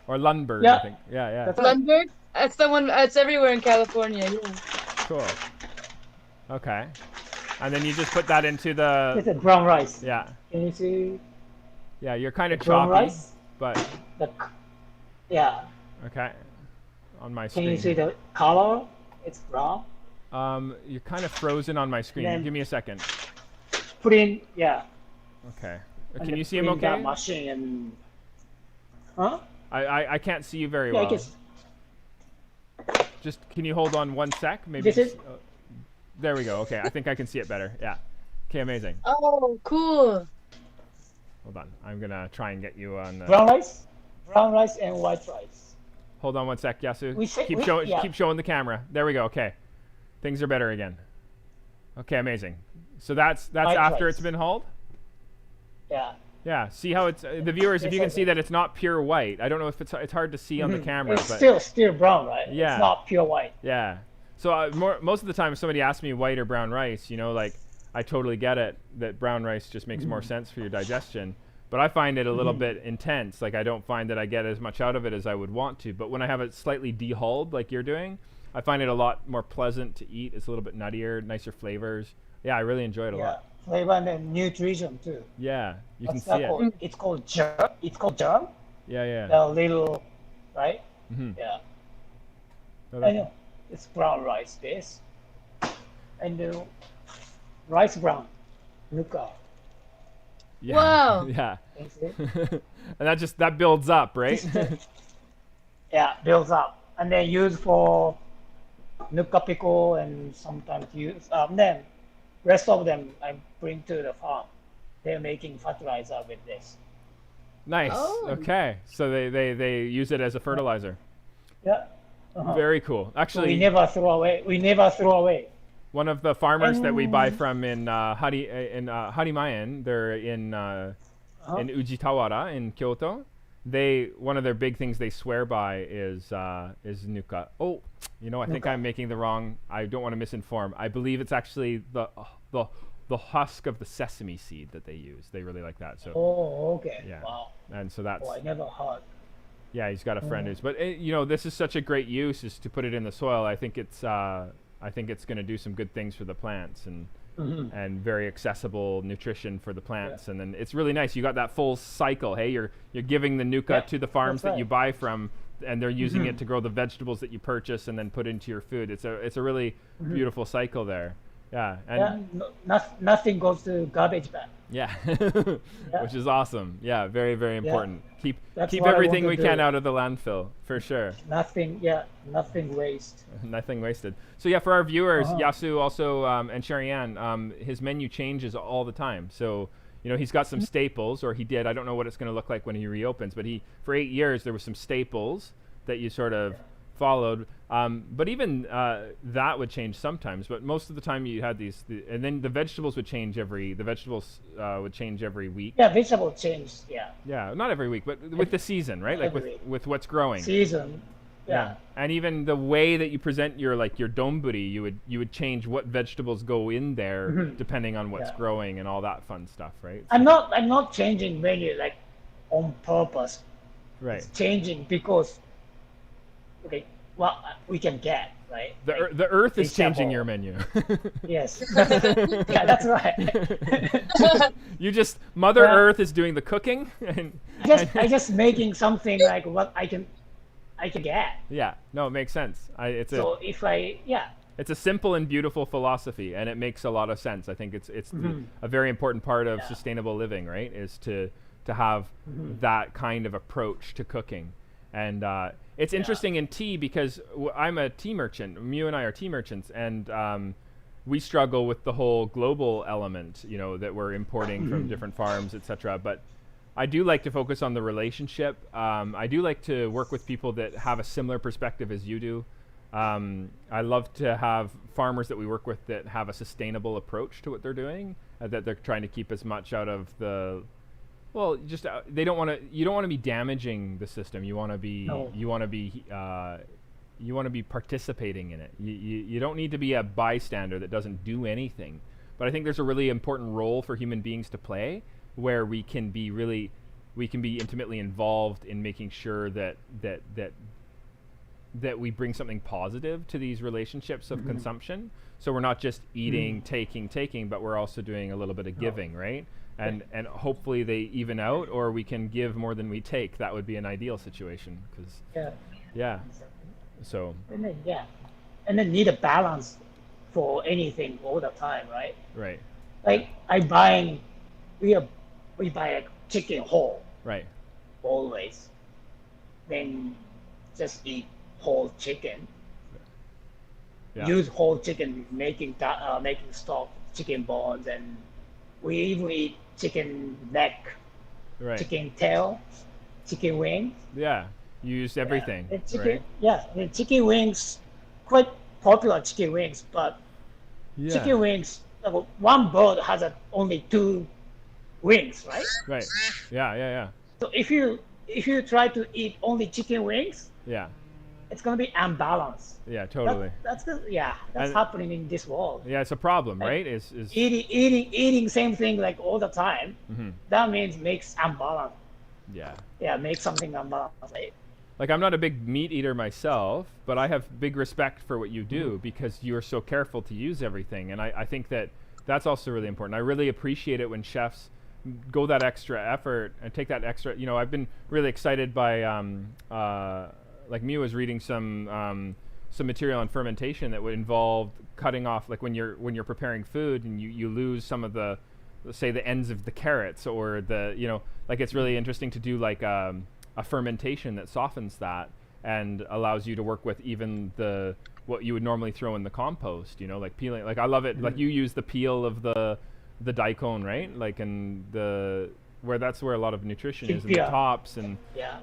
Or Lundberg, Yeah. I think. Yeah. That's right. Lundberg. That's the one. It's everywhere in California. Yeah. Cool. Okay. And then you just put that into the. It's a brown rice. Yeah. Can you see Yeah. You're kind of brown choppy, rice? but Yeah. okay. On my Can screen. you see the color? It's brown. You're kind of frozen on my screen. Then- Give me a second. Put in, yeah. Okay. and Can then you see put him in that okay? machine and. Huh? I can't see you very Yeah, well. I guess. Just can you hold on 1 sec? Maybe. This is- there we go. Okay, I think I can see it better. Yeah. Okay, amazing. Oh, cool. Hold on. I'm gonna try and get you on. Brown rice and white rice. Hold on 1 sec, Yasu. We say- keep we- showing. yeah. Keep showing the camera. There we go. Okay. Things are better again. Okay, amazing. So that's White after rice. it's been hauled. Yeah. Yeah. See how it's the viewers. If you can see that it's not pure white. I don't know if it's hard to see on the camera, It's but still brown, right? Yeah. It's not pure white. yeah. So most of the time, if somebody asks me white or brown rice, like I totally get it that brown rice just makes more sense for your digestion. But I find it a little bit intense. Like I don't find that I get as much out of it as I would want to. But when I have it slightly dehulled, like you're doing, I find it a lot more pleasant to eat. It's a little bit nuttier, nicer flavors. Yeah, I really enjoy it a Yeah. lot. Flavor and then nutrition too. Yeah, you can What's see that it. called? It's called germ. It's called germ. Yeah. The little, right? Mhm. Yeah. No, that- And it's brown rice base. And rice brown. Nuka. yeah. Wow. Yeah. You see? And that builds up, right? Yeah, builds up. And then used for nuka pickle and sometimes use then rest of them I bring to the farm. They're making fertilizer with this. Nice. Oh. Okay. So they use it as a fertilizer. Yeah. Uh-huh. Very cool. So Actually, we never throw away. one of the farmers that we buy from in Harimaen, they're in Ujitawara in Kyoto. One of their big things they swear by is nuka. Oh, I think Nuka. I'm making the wrong. I don't want to misinform. I believe it's actually the husk of the sesame seed that they use. They really like that. So Oh, okay. yeah, Wow. and so that's Oh, I never heard. yeah. He's got a friend who's, but this is such a great use is to put it in the soil. I think it's going to do some good things for the plants and very accessible nutrition for the plants. And then it's really nice. You got that full cycle. Hey, you're giving the nuka Yeah, to the farms that's that you right. buy from, and they're using it to grow the vegetables that you purchase and then put into your food. It's a really beautiful cycle there. Yeah, Yeah, and nothing goes to garbage bag. yeah, Yeah. which is awesome. Yeah, very, very Yeah. important. Keep That's keep what I want everything to we do. can out of the landfill for sure. Nothing waste. Nothing wasted. So yeah, for our viewers, Uh-huh. Yasu also and Sherri Anne, his menu changes all the time. So he's got some staples, or he did. I don't know what it's going to look like when he reopens, but for 8 years there was some staples that you sort of followed. But even that would change sometimes. But most of the time you had and then the vegetables would change would change every week. Yeah, vegetable change. Yeah, Yeah, not every week, but with the season, right? Like every week. with what's growing. Season. Yeah. And even the way that you present your donburi, you would change what vegetables go in there depending on what's growing and all that fun stuff, right? I'm not changing menu like on purpose. Right. It's changing because we can get right. The earth is changing vegetable. your menu. Yes. Yeah, that's right. You just Mother Yeah. Earth is doing the cooking, and I just making something like what I can get. yeah, no, it makes sense. It's So if I a simple and beautiful philosophy, and it makes a lot of sense. I think it's a very important part of sustainable living, right? Is to have that kind of approach to cooking. And it's interesting in tea because I'm a tea merchant. Mew and I are tea merchants, and we struggle with the whole global element, that we're importing from different farms, etc. But I do like to focus on the relationship. I do like to work with people that have a similar perspective as you do. I love to have farmers that we work with that have a sustainable approach to what they're doing, that they're trying to keep as much out of the they don't want to. You don't want to be damaging the system. You want to be. No. You want to be. You want to be participating in it. You don't need to be a bystander that doesn't do anything. But I think there's a really important role for human beings to play, where we can be intimately involved in making sure that we bring something positive to these relationships of consumption. So we're not just eating, taking, but we're also doing a little bit of giving, right? And hopefully they even out, or we can give more than we take. That would be an ideal situation, because so and then need a balance for anything all the time, right? right, Like we buy a chicken whole right, always, then just eat whole chicken. yeah, Use whole chicken making stock, chicken bones, and we even eat chicken neck, right, chicken tail, chicken wings. yeah. You use everything, The chicken, right? yeah, the chicken wings, quite popular chicken wings, but Yeah, chicken wings, one bird has only 2 wings, right? right, yeah, So if you try to eat only chicken wings, yeah, it's gonna be unbalanced. yeah, totally. That's And- happening in this world. Yeah, it's a problem, Like, right? Is Eating same thing like all the time. Mhm. That means makes unbalanced. Yeah. Yeah, make something unbalanced. Right? Like, I'm not a big meat eater myself, but I have big respect for what you do because you are so careful to use everything. And I think that's also really important. I really appreciate it when chefs go that extra effort and take that extra. I've been really excited by, like Mew was reading some material on fermentation that would involve cutting off, like when you're preparing food and you lose some of the, let's say, the ends of the carrots, or like it's really interesting to do like a fermentation that softens that and allows you to work with even what you would normally throw in the compost, like peeling. Like I love it. Like you use the peel of the daikon, right? Like that's where a lot of nutrition is in the tops and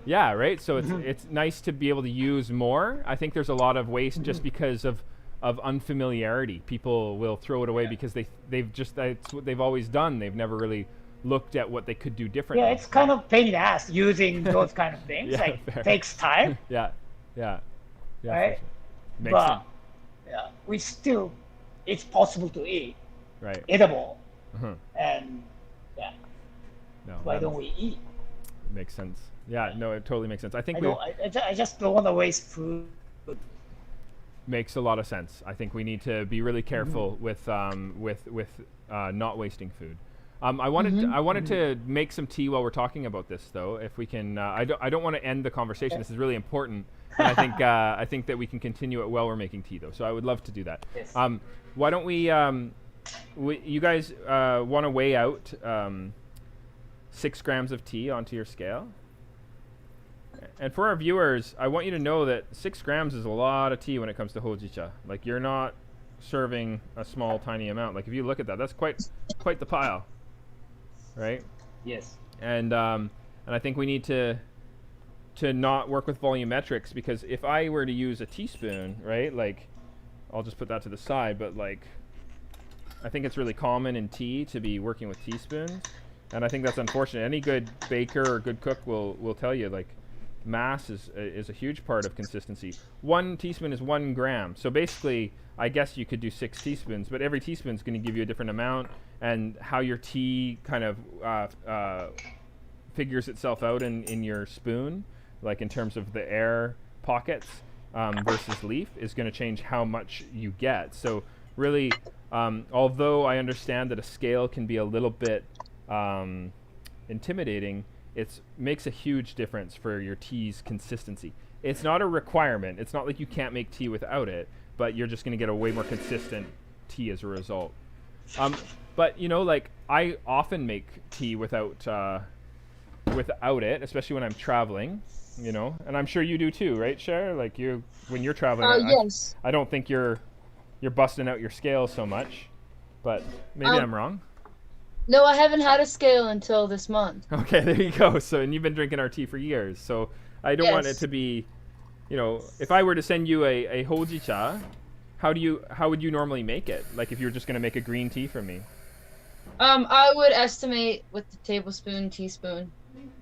right. So it's nice to be able to use more. I think there's a lot of waste just because of unfamiliarity. People will throw it away because that's what they've always done. They've never really looked at what they could do differently. Yeah, it's kind of pain in the ass using those kind of things. Yeah, fair. Takes time. yeah, Right? for sure. Makes But sense. it's possible to eat, Right. edible, Mhm. and No, why that don't we eat? makes sense. Yeah, no, it totally makes sense. I think I just don't want to waste food. makes a lot of sense. I think we need to be really careful with not wasting food. I wanted to make some tea while we're talking about this, though. If we can, I don't want to end the conversation. This is really important, and I think that we can continue it while we're making tea, though. So I would love to do that. Yes. Why don't you guys want to weigh out 6 grams of tea onto your scale? And for our viewers, I want you to know that 6 grams is a lot of tea when it comes to Hojicha. Like, you're not serving a small, tiny amount. Like, if you look at that, that's quite the pile, right? Yes. And I think we need to not work with volumetrics, because if I were to use a teaspoon, right, like, I'll just put that to the side, but like, I think it's really common in tea to be working with teaspoons, and I think that's unfortunate. Any good baker or good cook will tell you, like, mass is a huge part of consistency. 1 teaspoon is 1 gram. So basically, I guess you could do 6 teaspoons, but every teaspoon is going to give you a different amount, and how your tea kind of figures itself out in your spoon, like in terms of the air pockets versus leaf, is going to change how much you get. So really, although I understand that a scale can be a little bit intimidating, it makes a huge difference for your tea's consistency. It's not a requirement. It's not like you can't make tea without it, but you're just going to get a way more consistent tea as a result. But, you know, like, I often make tea without it, especially when I'm traveling, you know, and I'm sure you do too, right, Cher? Like, when you're traveling, Yes. I don't think you're busting out your scale so much, but maybe I'm wrong. No, I haven't had a scale until this month. Okay, there you go. So, and you've been drinking our tea for years. So I don't want it Yes. to be, you know, if I were to send you a Hojicha, how would you normally make it? Like, if you were just going to make a green tea for me? I would estimate with the tablespoon, teaspoon.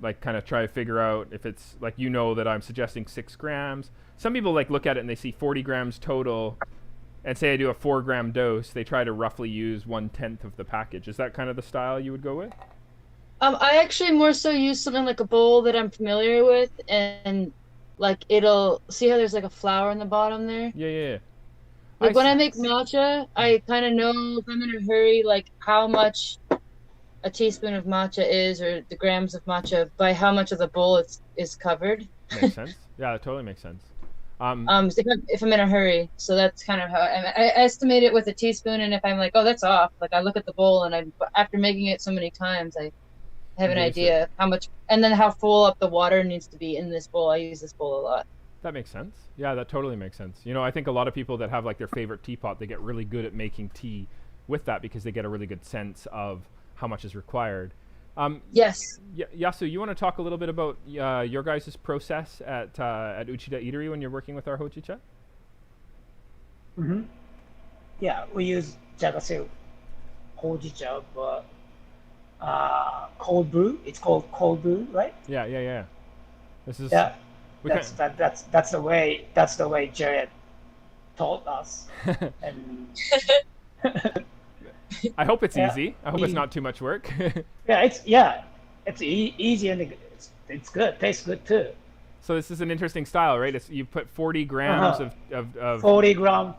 Like, kind of try to figure out if it's, like, you know, that I'm suggesting 6 grams. Some people, like, look at it and they see 40 grams total, and say I do a 4 gram dose, they try to roughly use 1/10 of the package. Is that kind of the style you would go with? I actually more so use something like a bowl that I'm familiar with, and like, it'll see how there's like a flower in the bottom there. Yeah. Like, when I make matcha, I kind of know if I'm in a hurry, like, how much a teaspoon of matcha is, or the grams of matcha, by how much of the bowl is covered. Makes sense. Yeah, it totally makes sense. If I'm in a hurry, so that's kind of how I estimate it with a teaspoon. And if I'm like, oh, that's off, like, I look at the bowl, and after making it so many times, I have an idea how much, and then how full up the water needs to be in this bowl. I use this bowl a lot. That makes sense. Yeah, that totally makes sense. You know, I think a lot of people that have, like, their favorite teapot, they get really good at making tea with that, because they get a really good sense of how much is required. Yes. Yasu, you want to talk a little bit about your guys' process at Uchida Eatery when you're working with our Hojicha? Mm-hmm. Yeah, we use JagaVision Hojicha, but cold brew. It's called cold brew, right? Yeah. This is That's the way Jared taught us. And I hope it's easy. I hope it's not too much work. It's easy, and it's good. Tastes good too. So this is an interesting style, right? You put 40 grams of 40 grams,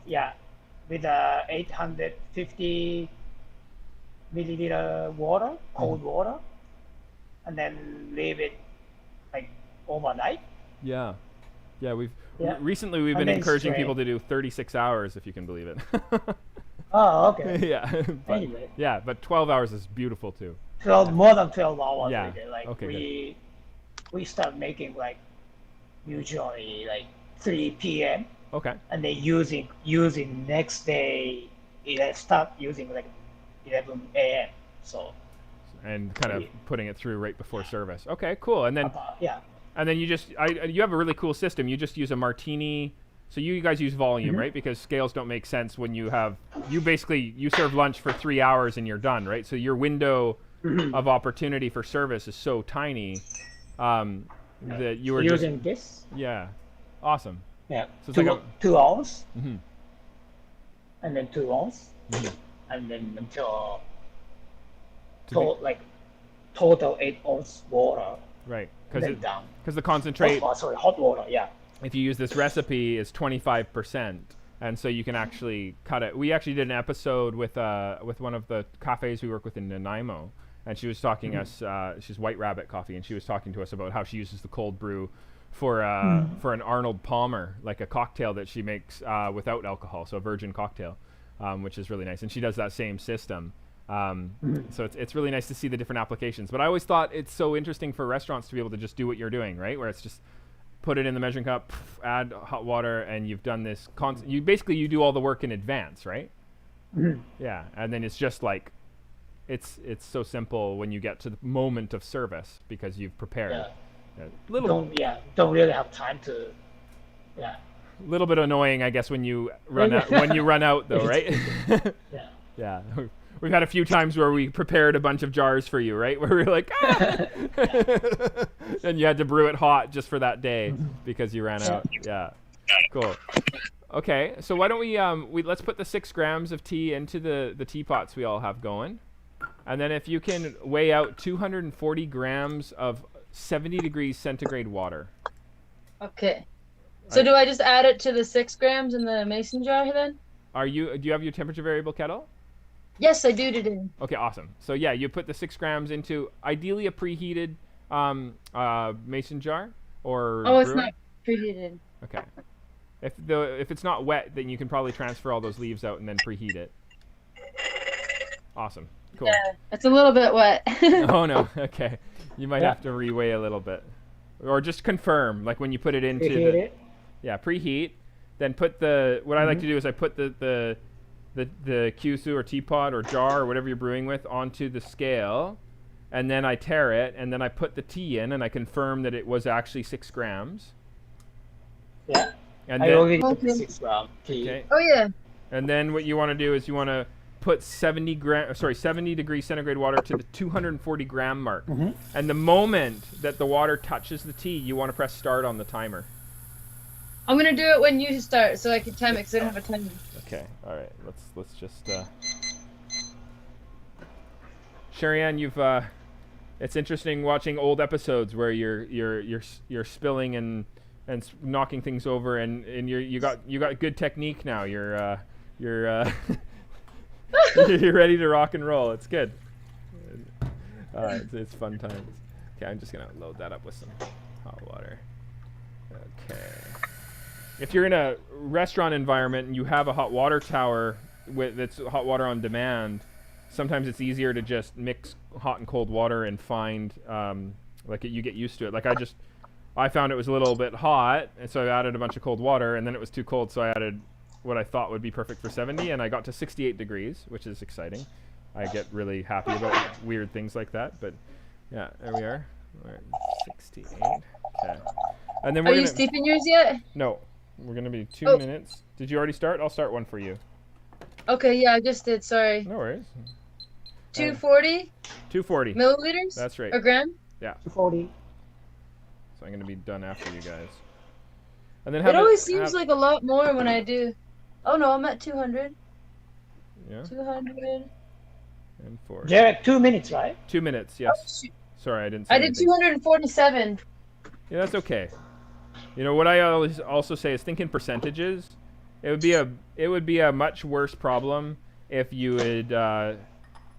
with 850 milliliter water, cold water, and then leave it like overnight. Yeah. Recently we've been encouraging people to do 36 hours, if you can believe it. Oh, okay. Yeah. Anyway. Yeah, but 12 hours is beautiful too. More than 12 hours. Yeah. Like, Okay, we start making, like, usually like 3 p.m. Okay. and then using next day. Start using like 11 a.m. So. And kind of putting it through right before service. Okay, cool. And then And then you have a really cool system. You just use a martini. So you guys use volume, right? Because scales don't make sense when you serve lunch for 3 hours and you're done, right? So your window of opportunity for service is so tiny that you were using this. Yeah, awesome. Yeah, so it's 2 hours, Mm-hmm. and then 2 hours, Mm-hmm. and then until total 8 ounce water. Right, because the concentrate. Hot water. Yeah. If you use this recipe, is 25%, and so you can actually cut it. We actually did an episode with one of the cafes we work with in Nanaimo, and she was talking us. She's White Rabbit Coffee, and she was talking to us about how she uses the cold brew for an Arnold Palmer, like a cocktail that she makes without alcohol, so a virgin cocktail, which is really nice. And she does that same system. So it's really nice to see the different applications. But I always thought it's so interesting for restaurants to be able to just do what you're doing, right? Where it's just put it in the measuring cup, add hot water, and you've done this. You do all the work in advance, right? Yeah, and then it's just like it's so simple when you get to the moment of service because you've prepared. Don't really have time to. Yeah. A little bit annoying, I guess, when you run out. When you run out, though, right? Yeah. Yeah. We've had a few times where we prepared a bunch of jars for you, right? Where we were like, and you had to brew it hot just for that day because you ran out. Yeah. Cool. Okay, so why don't we let's put the 6 grams of tea into the teapots we all have going, and then if you can weigh out 240 grams of 70 degrees centigrade water. Okay. So do I just add it to the 6 grams in the mason jar then? Do you have your temperature variable kettle? Yes, I do today. Okay, awesome. So yeah, you put the 6 grams into ideally a preheated mason jar or. Oh, it's not preheated. Okay. If it's not wet, then you can probably transfer all those leaves out and then preheat it. Awesome. Cool. Yeah, it's a little bit wet. Oh no. Okay. You might have to reweigh a little bit, or just confirm, like when you put it into preheat. Then put what I like to do is I put the kyusu or teapot or jar or whatever you're brewing with onto the scale, and then I tare it, and then I put the tea in, and I confirm that it was actually 6 grams. Yeah. And I already put 6 grams tea. Okay. Oh yeah. And then what you want to do is you want to put 70 degrees centigrade water to the 240 gram mark. And the moment that the water touches the tea, you want to press start on the timer. I'm gonna do it when you start, so I can time it because I don't have a timer. Okay. All right. Let's just. Sherri Anne, it's interesting watching old episodes where you're spilling and knocking things over, and you got good technique now. You're you're ready to rock and roll. It's good. It's fun times. Okay, I'm just gonna load that up with some hot water. Okay. If you're in a restaurant environment and you have a hot water tower that's hot water on demand, sometimes it's easier to just mix hot and cold water and find you get used to it. Like I found it was a little bit hot, and so I added a bunch of cold water, and then it was too cold, so I added what I thought would be perfect for 70, and I got to 68 degrees, which is exciting. I get really happy about weird things like that, but yeah, there we are. We're at 68. Okay. And then Are you steeping yours yet? No. We're going to be 2 minutes. Did you already start? I'll start one for you. Okay, yeah, I just did, sorry. No worries. 240? 240. Milliliters? That's right. Or gram? Yeah. 240. So I'm going to be done after you guys. And then it always seems like a lot more when I do. Oh no, I'm at 200. Yeah. 200. And 4. Jared, 2 minutes, right? 2 minutes, yes. Oh, sorry, I didn't say I did 247. Yeah, that's okay. You know what I always also say is think in percentages. It would be a much worse problem if you had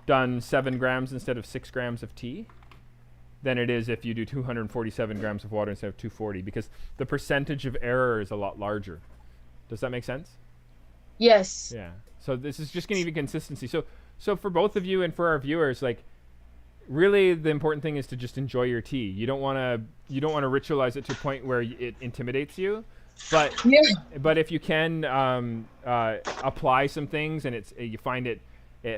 done 7 grams instead of 6 grams of tea than it is if you do 247 grams of water instead of 240, because the percentage of error is a lot larger. Does that make sense? Yes. Yeah. So this is just going to give you consistency. So for both of you and for our viewers, like, really the important thing is to just enjoy your tea. You don't want to ritualize it to a point where it intimidates you. But but if you can apply some things and you find it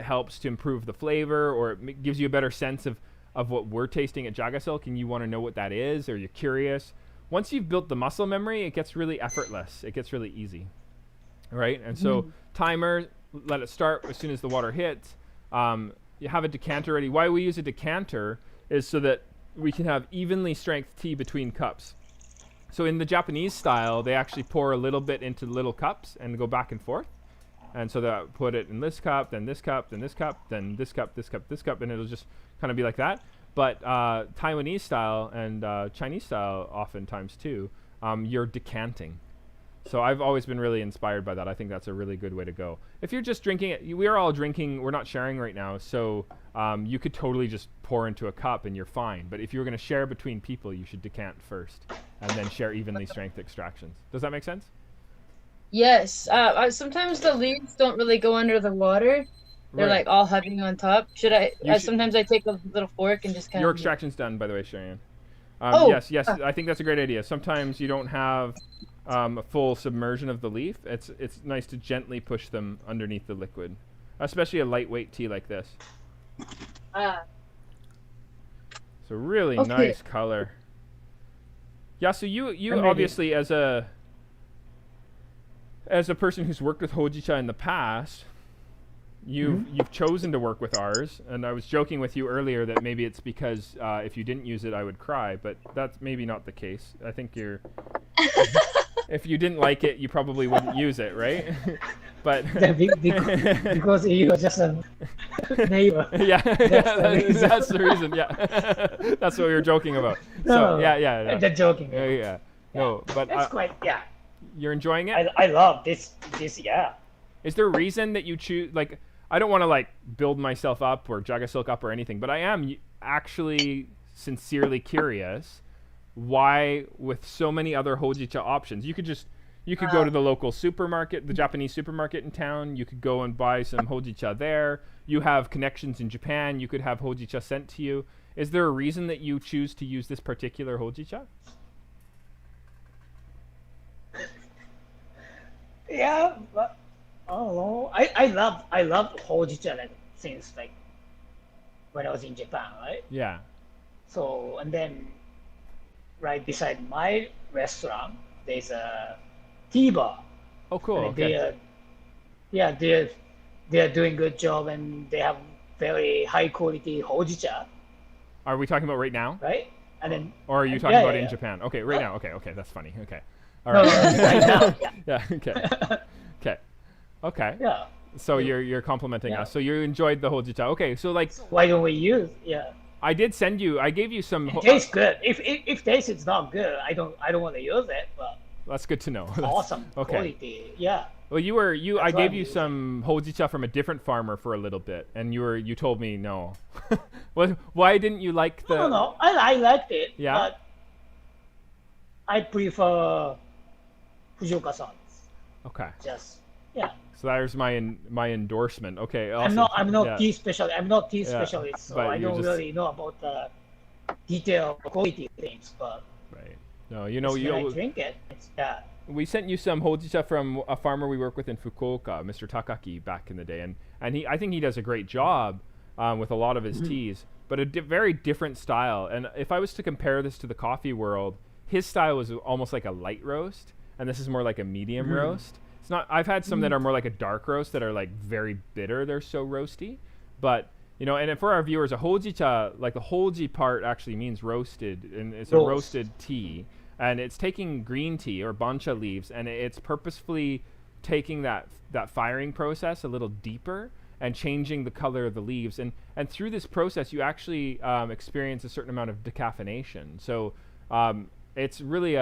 helps to improve the flavor, or it gives you a better sense of what we're tasting at JagaSilk, and you want to know what that is, or you're curious. Once you've built the muscle memory, it gets really effortless. It gets really easy, right? And so timer, let it start as soon as the water hits. You have a decanter ready. Why we use a decanter is so that we can have evenly strength tea between cups. So in the Japanese style, they actually pour a little bit into little cups and go back and forth. And so they'll put it in this cup, then this cup, then this cup, then this cup, this cup, this cup, and it'll just kind of be like that. But Taiwanese style and Chinese style oftentimes too, you're decanting. So I've always been really inspired by that. I think that's a really good way to go. If you're just drinking it, we are all drinking. We're not sharing right now, so you could totally just pour into a cup and you're fine. But if you were going to share between people, you should decant first and then share evenly strength extractions. Does that make sense? Yes. Sometimes the leaves don't really go under the water. They're Right. like all hovering on top. Should I? Sometimes I take a little fork and just kind Your of. extraction's done, by the way, Sherri Anne. Oh. Yes. I think that's a great idea. Sometimes you don't have a full submersion of the leaf. It's nice to gently push them underneath the liquid, especially a lightweight tea like this. So really nice color. Yeah. So you obviously as a person who's worked with Hojicha in the past, you've chosen to work with ours, and I was joking with you earlier that maybe it's because if you didn't use it, I would cry, but that's maybe not the case. I think you're. If you didn't like it, you probably wouldn't use it, right? But because you're just a neighbor. Yeah, that's the reason. Yeah, that's what we were joking about. So yeah. Just joking. Yeah. No, but that's quite You're enjoying it. I love this. Yeah. Is there a reason that you choose? Like, I don't want to like build myself up or Jaga Silk up or anything, but I am actually sincerely curious why, with so many other Hojicha options, you could go to the local supermarket, the Japanese supermarket in town. You could go and buy some Hojicha there. You have connections in Japan. You could have Hojicha sent to you. Is there a reason that you choose to use this particular Hojicha? Yeah, but I don't know. I love Hojicha since like when I was in Japan, right? Yeah. So and then right beside my restaurant, there's a tea bar. Oh, cool. And Okay. they're doing good job, and they have very high quality Hojicha, Are we talking about right now? right? And then Or are you talking about it in Japan? Okay, right now. Okay, that's funny. Okay. All no, right. right now. Yeah. Okay. Yeah. So you're complimenting us. So you enjoyed the Hojicha. Okay. So like Why don't we use? Yeah. I gave you some. It tastes good. If taste is not good, I don't want to use it. But That's good to know. awesome Okay. quality. Yeah. Well, I That's gave why you some Hojicha from a different farmer for a little bit, and you told me no. Why didn't you like the? No. I liked it. Yeah? But I prefer Fujioka-san's. Okay. Just yeah. So there's my endorsement. Okay. I'm Awesome. not Yeah. tea specialist. I'm not tea specialist, so but I you're don't just- really know about the detail quality things. But Right. No, when I drink it, it's we sent you some Hojicha from a farmer we work with in Fukuoka, Mr. Takaki, back in the day, and I think he does a great job with a lot of his teas, but a very different style. And if I was to compare this to the coffee world, his style was almost like a light roast, and this is more like a medium roast. It's not. I've had some that are more like a dark roast that are like very bitter. They're so roasty, but and for our viewers, a Hojicha, like the Hoji part actually means roasted, and it's a roasted tea. And it's taking green tea or bancha leaves, and it's purposefully taking that firing process a little deeper and changing the color of the leaves. And through this process, you actually experience a certain amount of decaffeination. So it's really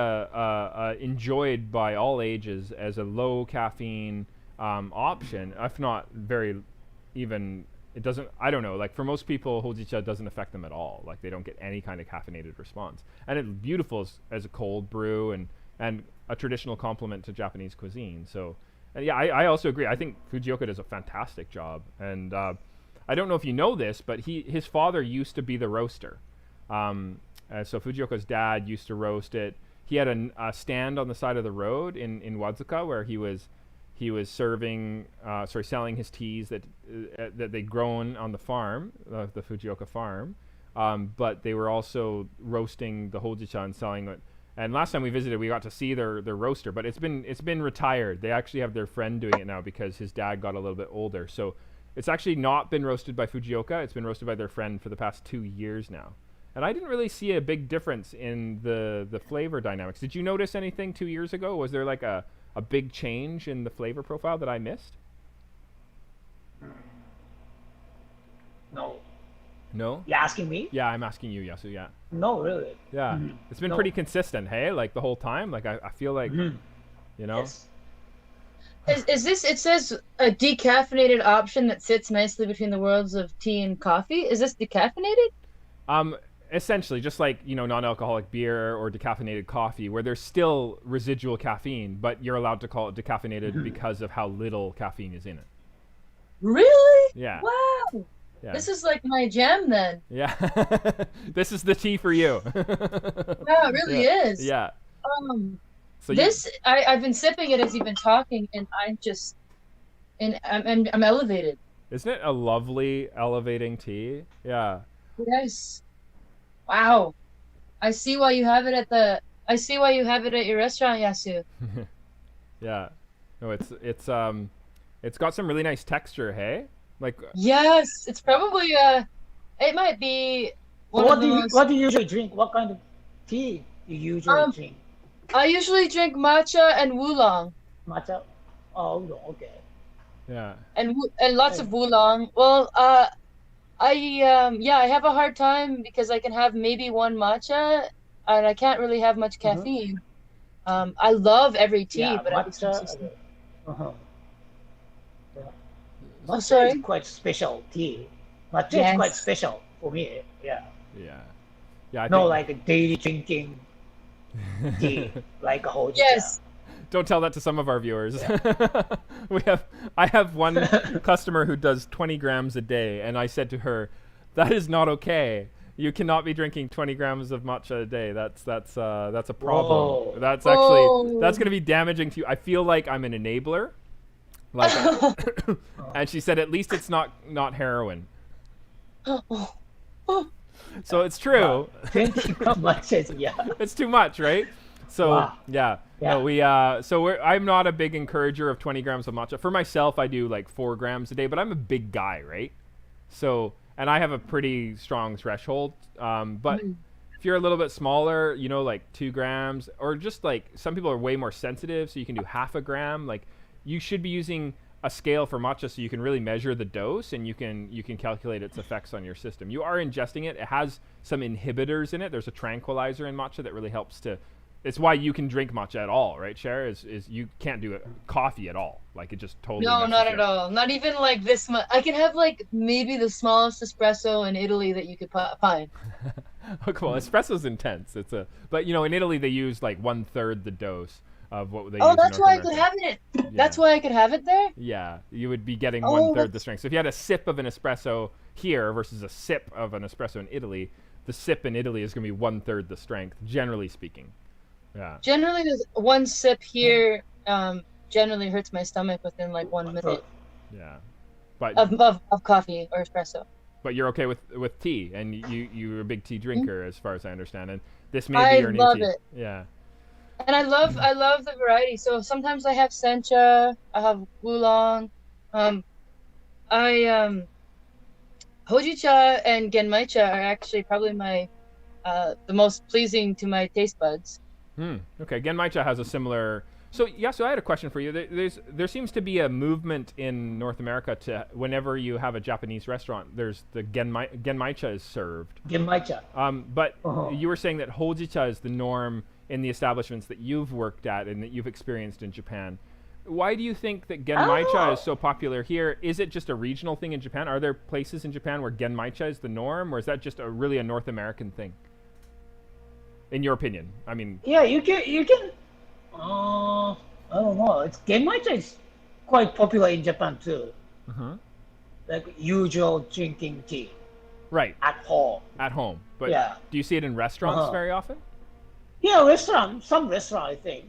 enjoyed by all ages as a low caffeine option, if not very even. It doesn't, I don't know, like for most people, Hojicha doesn't affect them at all. Like they don't get any kind of caffeinated response. And it's beautiful as a cold brew and a traditional complement to Japanese cuisine. So, yeah, I also agree. I think Fujioka does a fantastic job. And I don't know if you know this, but his father used to be the roaster. So Fujioka's dad used to roast it. He had a stand on the side of the road in Wazuka where he was selling his teas that they'd grown on the farm, the Fujioka farm, but they were also roasting the Hojicha and selling it. And last time we visited, we got to see their roaster, but it's been retired. They actually have their friend doing it now because his dad got a little bit older. So it's actually not been roasted by Fujioka. It's been roasted by their friend for the past 2 years now. And I didn't really see a big difference in the flavor dynamics. Did you notice anything 2 years ago? Was there like a big change in the flavor profile that I missed? no. No? You asking me? Yeah, I'm asking you, Yasu, yeah. No, really. Yeah. It's been No. pretty consistent, hey? Like the whole time? Like I feel like You know? Yes. Is this? It says a decaffeinated option that sits nicely between the worlds of tea and coffee. Is this decaffeinated? Um, Essentially, just like non-alcoholic beer or decaffeinated coffee, where there's still residual caffeine, but you're allowed to call it decaffeinated because of how little caffeine is in it. Really? Yeah. Wow. Yeah. This is like my jam then. Yeah. This is the tea for you. Wow, it really is. Yeah. So I've been sipping it as you've been talking, and I'm elevated. Isn't it a lovely elevating tea? Yeah. Yes. Wow. I see why you have it at your restaurant, Yasu. Yeah. No, it's got some really nice texture, hey? Like Yes, it's probably it might be one What of do the you most. what do you usually drink? What kind of tea do you usually drink? I usually drink matcha and oolong, Matcha? Oh, okay. yeah. and lots of oolong. Well, I have a hard time because I can have maybe one matcha, and I can't really have much caffeine. I love every tea, Yeah, but matcha. Uh-huh. Yeah. Oh, Matcha sorry. is quite special tea. Matcha Yes. is quite special for me. Yeah. Yeah. Yeah, I No, think, like a daily drinking tea, like a Hojicha. Yes. don't tell that to some of our viewers. I have one customer who does 20 grams a day, and I said to her, that is not okay. You cannot be drinking 20 grams of matcha a day. That's a problem. Whoa. That's actually Whoa. that's going to be damaging to you. I feel like I'm an enabler. Like, and she said, at least it's not heroin. So it's true. 20 matchas, yeah. It's too much, right? So Wow. yeah. Yeah. No, I'm not a big encourager of 20 grams of matcha. For myself, I do like 4 grams a day, but I'm a big guy, right? So, and I have a pretty strong threshold. But if you're a little bit smaller, like 2 grams, or just like some people are way more sensitive, so you can do half a gram. Like, you should be using a scale for matcha so you can really measure the dose, and you can calculate its effects on your system. You are ingesting it. It has some inhibitors in it. There's a tranquilizer in matcha that really helps to. It's why you can drink matcha at all, right, Cher? Is you can't do coffee at all. Like, it just totally. No, messes not you at up. all. Not even like this much. I can have like maybe the smallest espresso in Italy that you could find. Okay, well, espresso's intense. But in Italy they use like 1/3 the dose of what they use. Oh, that's in why I North could America. have it. That's why I could have it there. Yeah, you would be getting Oh, 1/3 the that's- strength. So if you had a sip of an espresso here versus a sip of an espresso in Italy, the sip in Italy is going to be 1/3 the strength, generally speaking. Yeah. Generally, there's one sip here. Generally hurts my stomach within like 1 minute Yeah. But of coffee or espresso. but you're okay with tea, and you're a big tea drinker, as far as I understand, and this may I be your new love tea. it. Yeah. And I love the variety. So sometimes I have sencha, I have oolong, hojicha and genmaicha are actually probably my the most pleasing to my taste buds. Okay. Genmaicha has a similar. So I had a question for you. There seems to be a movement in North America to whenever you have a Japanese restaurant, there's the genmaicha is served. Genmaicha. But Uh-huh. you were saying that Hojicha is the norm in the establishments that you've worked at and that you've experienced in Japan. Why do you think that genmaicha is so popular here? Is it just a regional thing in Japan? Are there places in Japan where genmaicha is the norm, or is that just really a North American thing? In your opinion, I mean. Yeah, you can. I don't know. It's genmaicha is quite popular in Japan too. Like usual drinking tea Right. at home. At home. But Yeah. do you see it in restaurants very often? Yeah, some restaurant I think.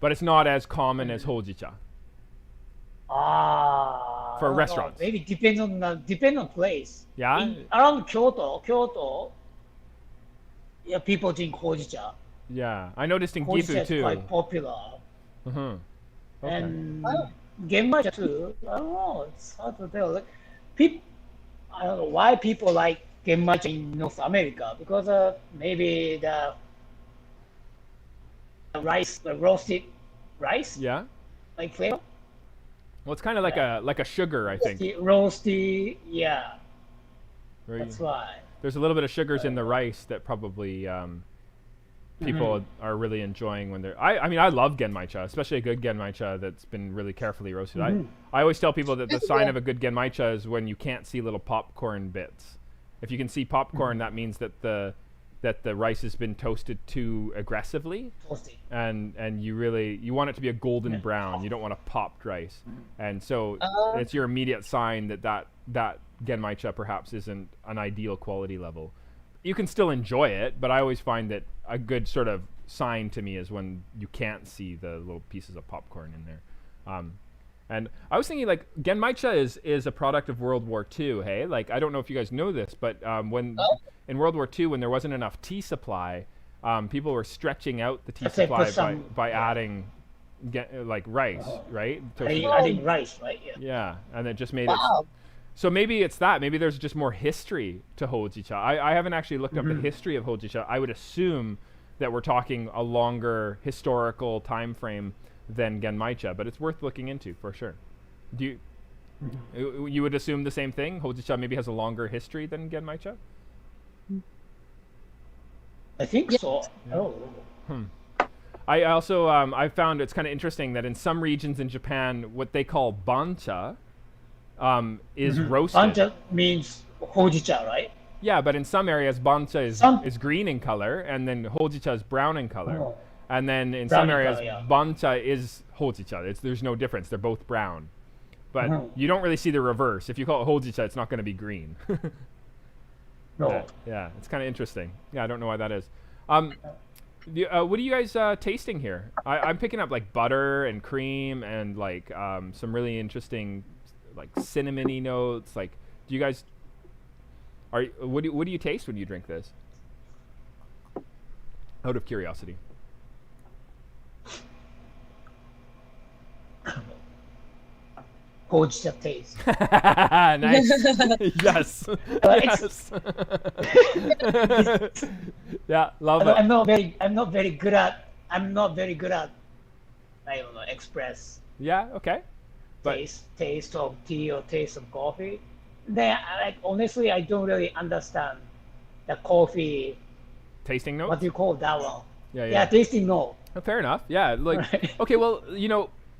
But it's not as common as Hojicha. I For don't know. restaurants. Maybe depend on place. Yeah? Around Kyoto, yeah, people drink Hojicha. Yeah. I noticed in Hojicha Gifu is too. quite popular. Okay. And genmaicha too. I don't know. It's hard to tell. Like, I don't know why people like genmaicha in North America, because maybe the rice, the roasted rice, Yeah. like flavor. Well, it's kind of like a sugar, I think. Roasty, yeah. Where That's you- why. There's a little bit of sugars in the rice that probably people are really enjoying when they're. I mean, I love genmaicha, especially a good genmaicha that's been really carefully roasted. I always tell people that the sign of a good genmaicha is when you can't see little popcorn bits. If you can see popcorn, that means that the rice has been toasted too aggressively, and you want it to be a golden brown. You don't want a popped rice, and so it's your immediate sign that genmaicha perhaps isn't an ideal quality level. You can still enjoy it, but I always find that a good sort of sign to me is when you can't see the little pieces of popcorn in there. And I was thinking, like, genmaicha is a product of World War II, hey? Like, I don't know if you guys know this, but in World War II, when there wasn't enough tea supply, people were stretching out the tea supply by adding, rice, right? Adding rice, right? Yeah, and it just made it... So maybe it's that. Maybe there's just more history to Hojicha. I haven't actually looked up the history of Hojicha. I would assume that we're talking a longer historical time frame than genmaicha, but it's worth looking into for sure. Do you would assume the same thing? Hojicha maybe has a longer history than genmaicha? I think so. Yeah. I also I found it's kind of interesting that in some regions in Japan, what they call bancha is roasted. Bancha means hojicha, right? Yeah, but in some areas, bancha is green in color, and then hojicha is brown in color. And then in some areas, bancha is hojicha. There's no difference. They're both brown. But you don't really see the reverse. If you call it hojicha, it's not going to be green. No. Yeah, it's kind of interesting. Yeah, I don't know why that is. What are you guys tasting here? I'm picking up like butter and cream and like some really interesting like cinnamony notes. Like, do you guys what do you taste when you drink this? Out of curiosity. Hojicha taste. Nice. Yes. Yes. Yeah, love it. I'm not very good at I don't know, express Yeah, okay. But taste of tea or taste of coffee. Then honestly I don't really understand the coffee tasting notes? What do you call that one? Yeah, tasting note. Oh, fair enough. Yeah, like Right. Okay, well,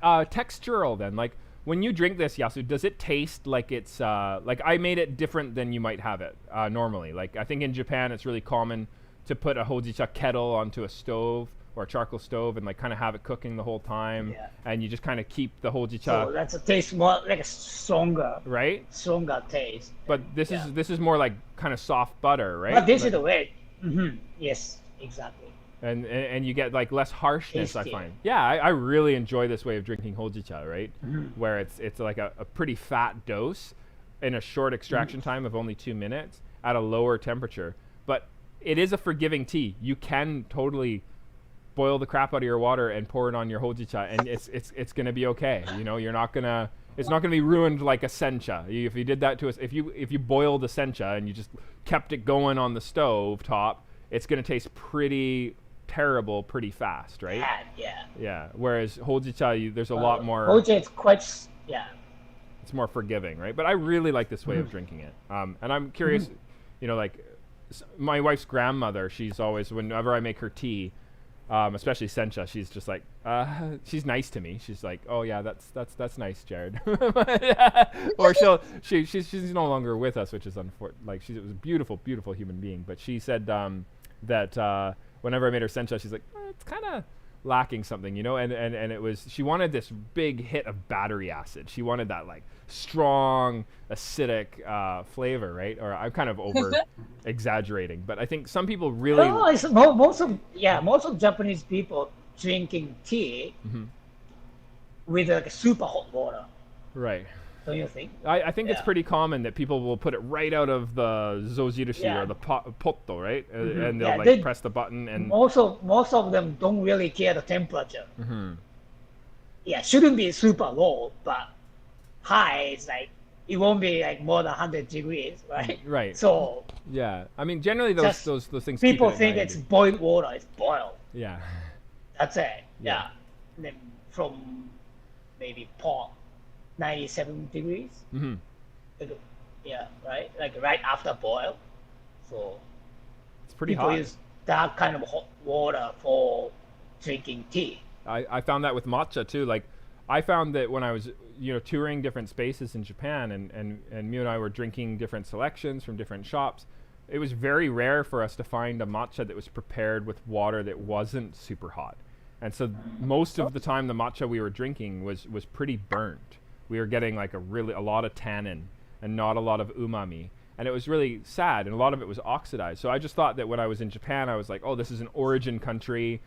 textural then. Like when you drink this, Yasu, does it taste like it's like I made it different than you might have it normally? Like I think in Japan it's really common to put a hojicha kettle onto a stove or a charcoal stove and like kind of have it cooking the whole time, and you just kind of keep the hojicha. So that's a taste more like a stronger taste. But this is more like kind of soft butter, right? But this is the way. Yes, exactly. And you get like less harshness, Tasty. I find. Yeah, I really enjoy this way of drinking hojicha, right? Where it's like a pretty fat dose in a short extraction time of only 2 minutes at a lower temperature. But it is a forgiving tea. You can totally boil the crap out of your water and pour it on your hojicha, and it's gonna be okay. You're not gonna. It's not gonna be ruined like a sencha. If you did that to us, if you boiled a sencha and you just kept it going on the stove top, it's gonna taste pretty terrible pretty fast, right? Yeah. Whereas hojicha, there's a lot more. Hojicha is quite It's more forgiving, right? But I really like this way of drinking it. And I'm curious, like my wife's grandmother, she's always, whenever I make her tea, especially sencha, she's just like, she's nice to me. She's like, oh yeah, that's nice, Jared. Or she's no longer with us, which is unfortunate. Like she was a beautiful, beautiful human being, but she said that whenever I made her sencha, she's like, it's kind of lacking something, and it was, she wanted this big hit of battery acid. She wanted that like strong acidic flavor, right? Or I'm kind of over exaggerating, but I think some people really most of Japanese people drinking tea with like super hot water, right? don't you think? I think it's pretty common that people will put it right out of the zojirushi or the potto, right? And they'll press the button, and most of them don't really care the temperature. Yeah, shouldn't be super low, but high is like, it won't be like more than 100 degrees, right? Right. So yeah, I mean generally those things. People think it's boiled water. It's boiled. Yeah. That's it. Yeah. And then from maybe pot 97 degrees. Yeah, right. Like right after boil. So it's pretty hot. that kind of hot water for drinking tea. I found that with matcha too. Like, I found that when I was, touring different spaces in Japan, and Mew and I were drinking different selections from different shops, it was very rare for us to find a matcha that was prepared with water that wasn't super hot. And so most of the time the matcha we were drinking was pretty burnt. We were getting like a lot of tannin and not a lot of umami. And it was really sad, and a lot of it was oxidized. So I just thought that when I was in Japan, I was like, oh, this is an origin country.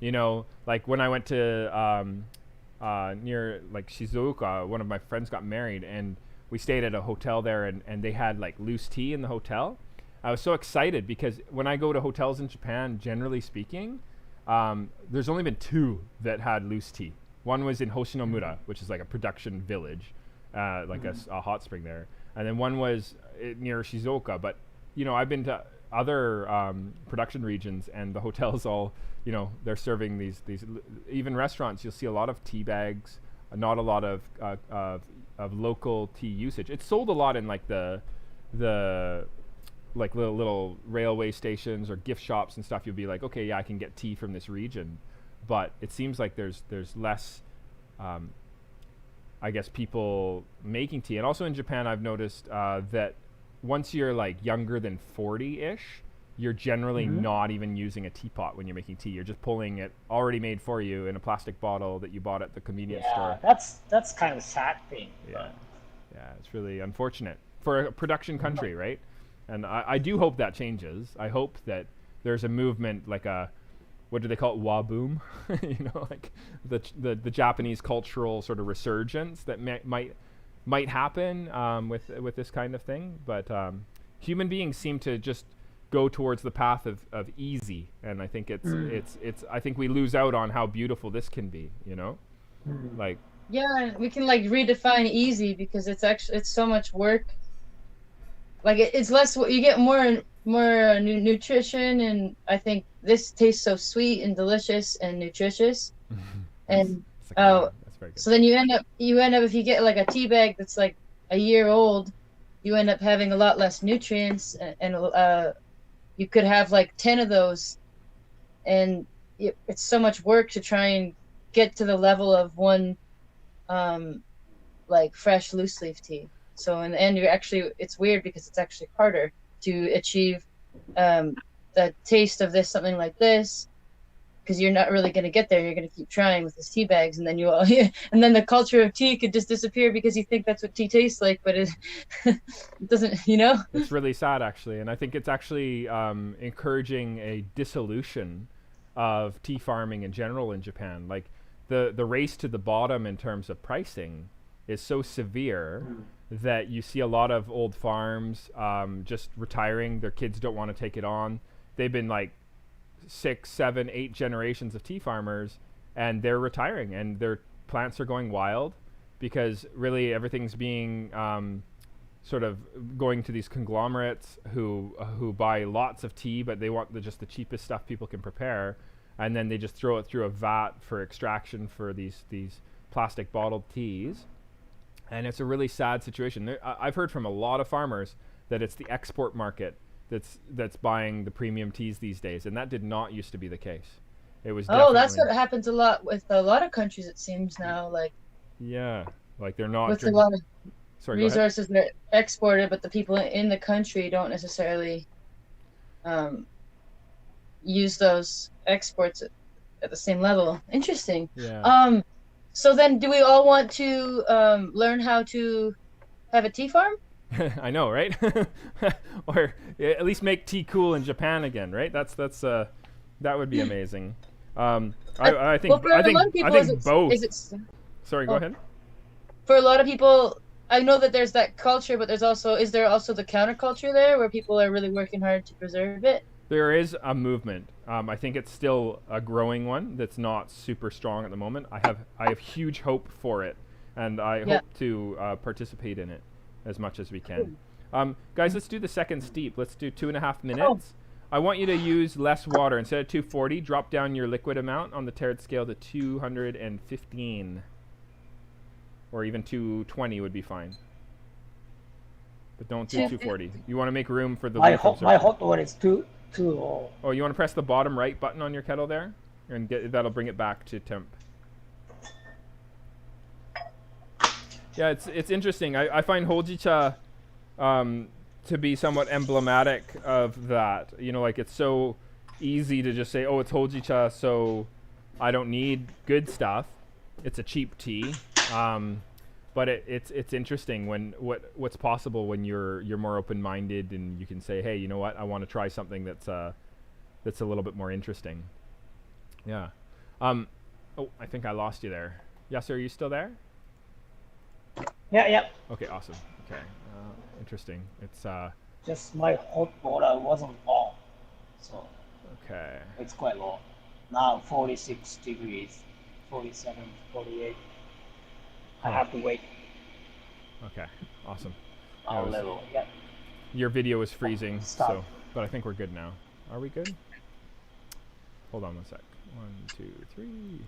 Like when I went to near like Shizuoka, one of my friends got married, and we stayed at a hotel there, and they had like loose tea in the hotel. I was so excited because when I go to hotels in Japan, generally speaking, there's only been 2 that had loose tea. One was in Hoshinomura, which is like a production village, like a hot spring there. And then one was near Shizuoka. But, I've been to other production regions, and the hotels all, they're serving these even restaurants, you'll see a lot of tea bags, not a lot of local tea usage. It's sold a lot in like the like little railway stations or gift shops and stuff. You'll be like, okay, yeah, I can get tea from this region. But it seems like there's less, I guess, people making tea. And also in Japan, I've noticed that once you're like younger than 40-ish, you're generally not even using a teapot when you're making tea. You're just pulling it already made for you in a plastic bottle that you bought at the convenience store. That's kind of a sad thing. Yeah, it's really unfortunate for a production country, right? And I do hope that changes. I hope that there's a movement like what do they call it, waboom? Like the Japanese cultural sort of resurgence that might happen with this kind of thing. But human beings seem to just go towards the path of easy, and I think it's I think we lose out on how beautiful this can be. Like, yeah, we can like redefine easy because it's so much work. Like it's less, you get more nutrition, and I think this tastes so sweet and delicious and nutritious. And that's very good. So then you end up if you get like a tea bag that's like a year old, you end up having a lot less nutrients, and you could have like 10 of those, and it's so much work to try and get to the level of one like fresh loose leaf tea. So in the end, it's weird because it's actually harder to achieve the taste of something like this, because you're not really going to get there. You're going to keep trying with these tea bags, and then and then the culture of tea could just disappear because you think that's what tea tastes like, but it doesn't. It's really sad, actually, and I think it's actually encouraging a dissolution of tea farming in general in Japan. Like the race to the bottom in terms of pricing is so severe that you see a lot of old farms just retiring. Their kids don't want to take it on. They've been like 6, 7, 8 generations of tea farmers, and they're retiring, and their plants are going wild because really everything's being sort of going to these conglomerates who buy lots of tea, but they want just the cheapest stuff people can prepare, and then they just throw it through a vat for extraction for these plastic bottled teas. And it's a really sad situation. I've heard from a lot of farmers that it's the export market that's buying the premium teas these days, and that did not used to be the case. It was that's what happens a lot with a lot of countries, it seems now. Like, yeah, like they're not with a lot of resources that are exported, but the people in the country don't necessarily use those exports at the same level. Interesting. Yeah. So then, do we all want to learn how to have a tea farm? I know, right? Or at least make tea cool in Japan again, right? That would be amazing. I think both. Sorry, go ahead. For a lot of people, I know that there's that culture, but is there also the counterculture there where people are really working hard to preserve it? There is a movement. I think it's still a growing one that's not super strong at the moment. I have huge hope for it, and I hope to participate in it as much as we can. Guys, let's do the second steep. Let's do 2.5 minutes. I want you to use less water. Instead of 240, drop down your liquid amount on the Tarot scale to 215. Or even 220 would be fine. But don't do 240. You want to make room for the my hot water is too low. Oh, you want to press the bottom right button on your kettle there, and that'll bring it back to temp. Yeah, it's interesting. I find Hojicha to be somewhat emblematic of that. You know, like it's so easy to just say, oh, it's Hojicha, so I don't need good stuff. It's a cheap tea. But it's interesting when what's possible when you're more open-minded and you can say, hey, you know what, I want to try something that's a little bit more interesting. Yeah. Oh, I think I lost you there. Yasu, are you still there? Yeah. Okay, awesome. Okay, interesting. It's Just my hot water wasn't on, so okay. it's quite low. Now 46 degrees, 47, 48. I have to wait. Okay, awesome. Our level, yeah. Your video was freezing, Stop. but I think we're good now. Are we good? Hold on one sec. 1, 2, 3.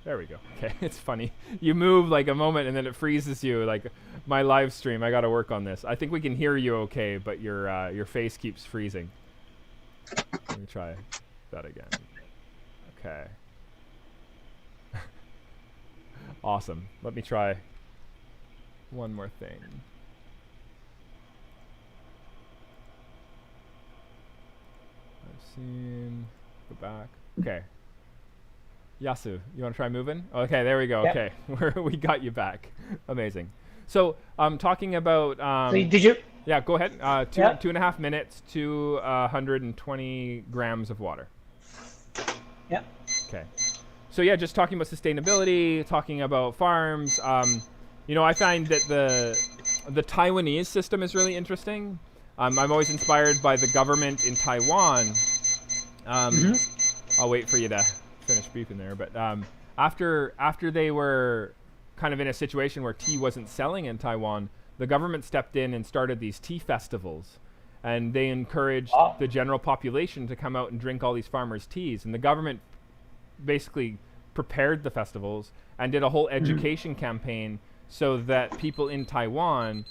There we go. Okay, it's funny. You move like a moment and then it freezes you. Like my live stream, I got to work on this. I think we can hear you okay, but your face keeps freezing. Let me try that again. Okay. Awesome. Let me try one more thing. I've seen. Go back. Okay. Yasu, you want to try moving? Okay, there we go. Yep. Okay, we got you back. Amazing. So, talking about. So did you? Yeah, go ahead. Yeah. 2.5 minutes to 120 grams of water. Yeah. Okay. So yeah, just talking about sustainability, talking about farms. You know, I find that the Taiwanese system is really interesting. I'm always inspired by the government in Taiwan. I'll wait for you to finish beeping there, but after they were kind of in a situation where tea wasn't selling in Taiwan, the government stepped in and started these tea festivals, and they encouraged the general population to come out and drink all these farmers' teas, and the government basically prepared the festivals and did a whole education campaign so that people in Taiwan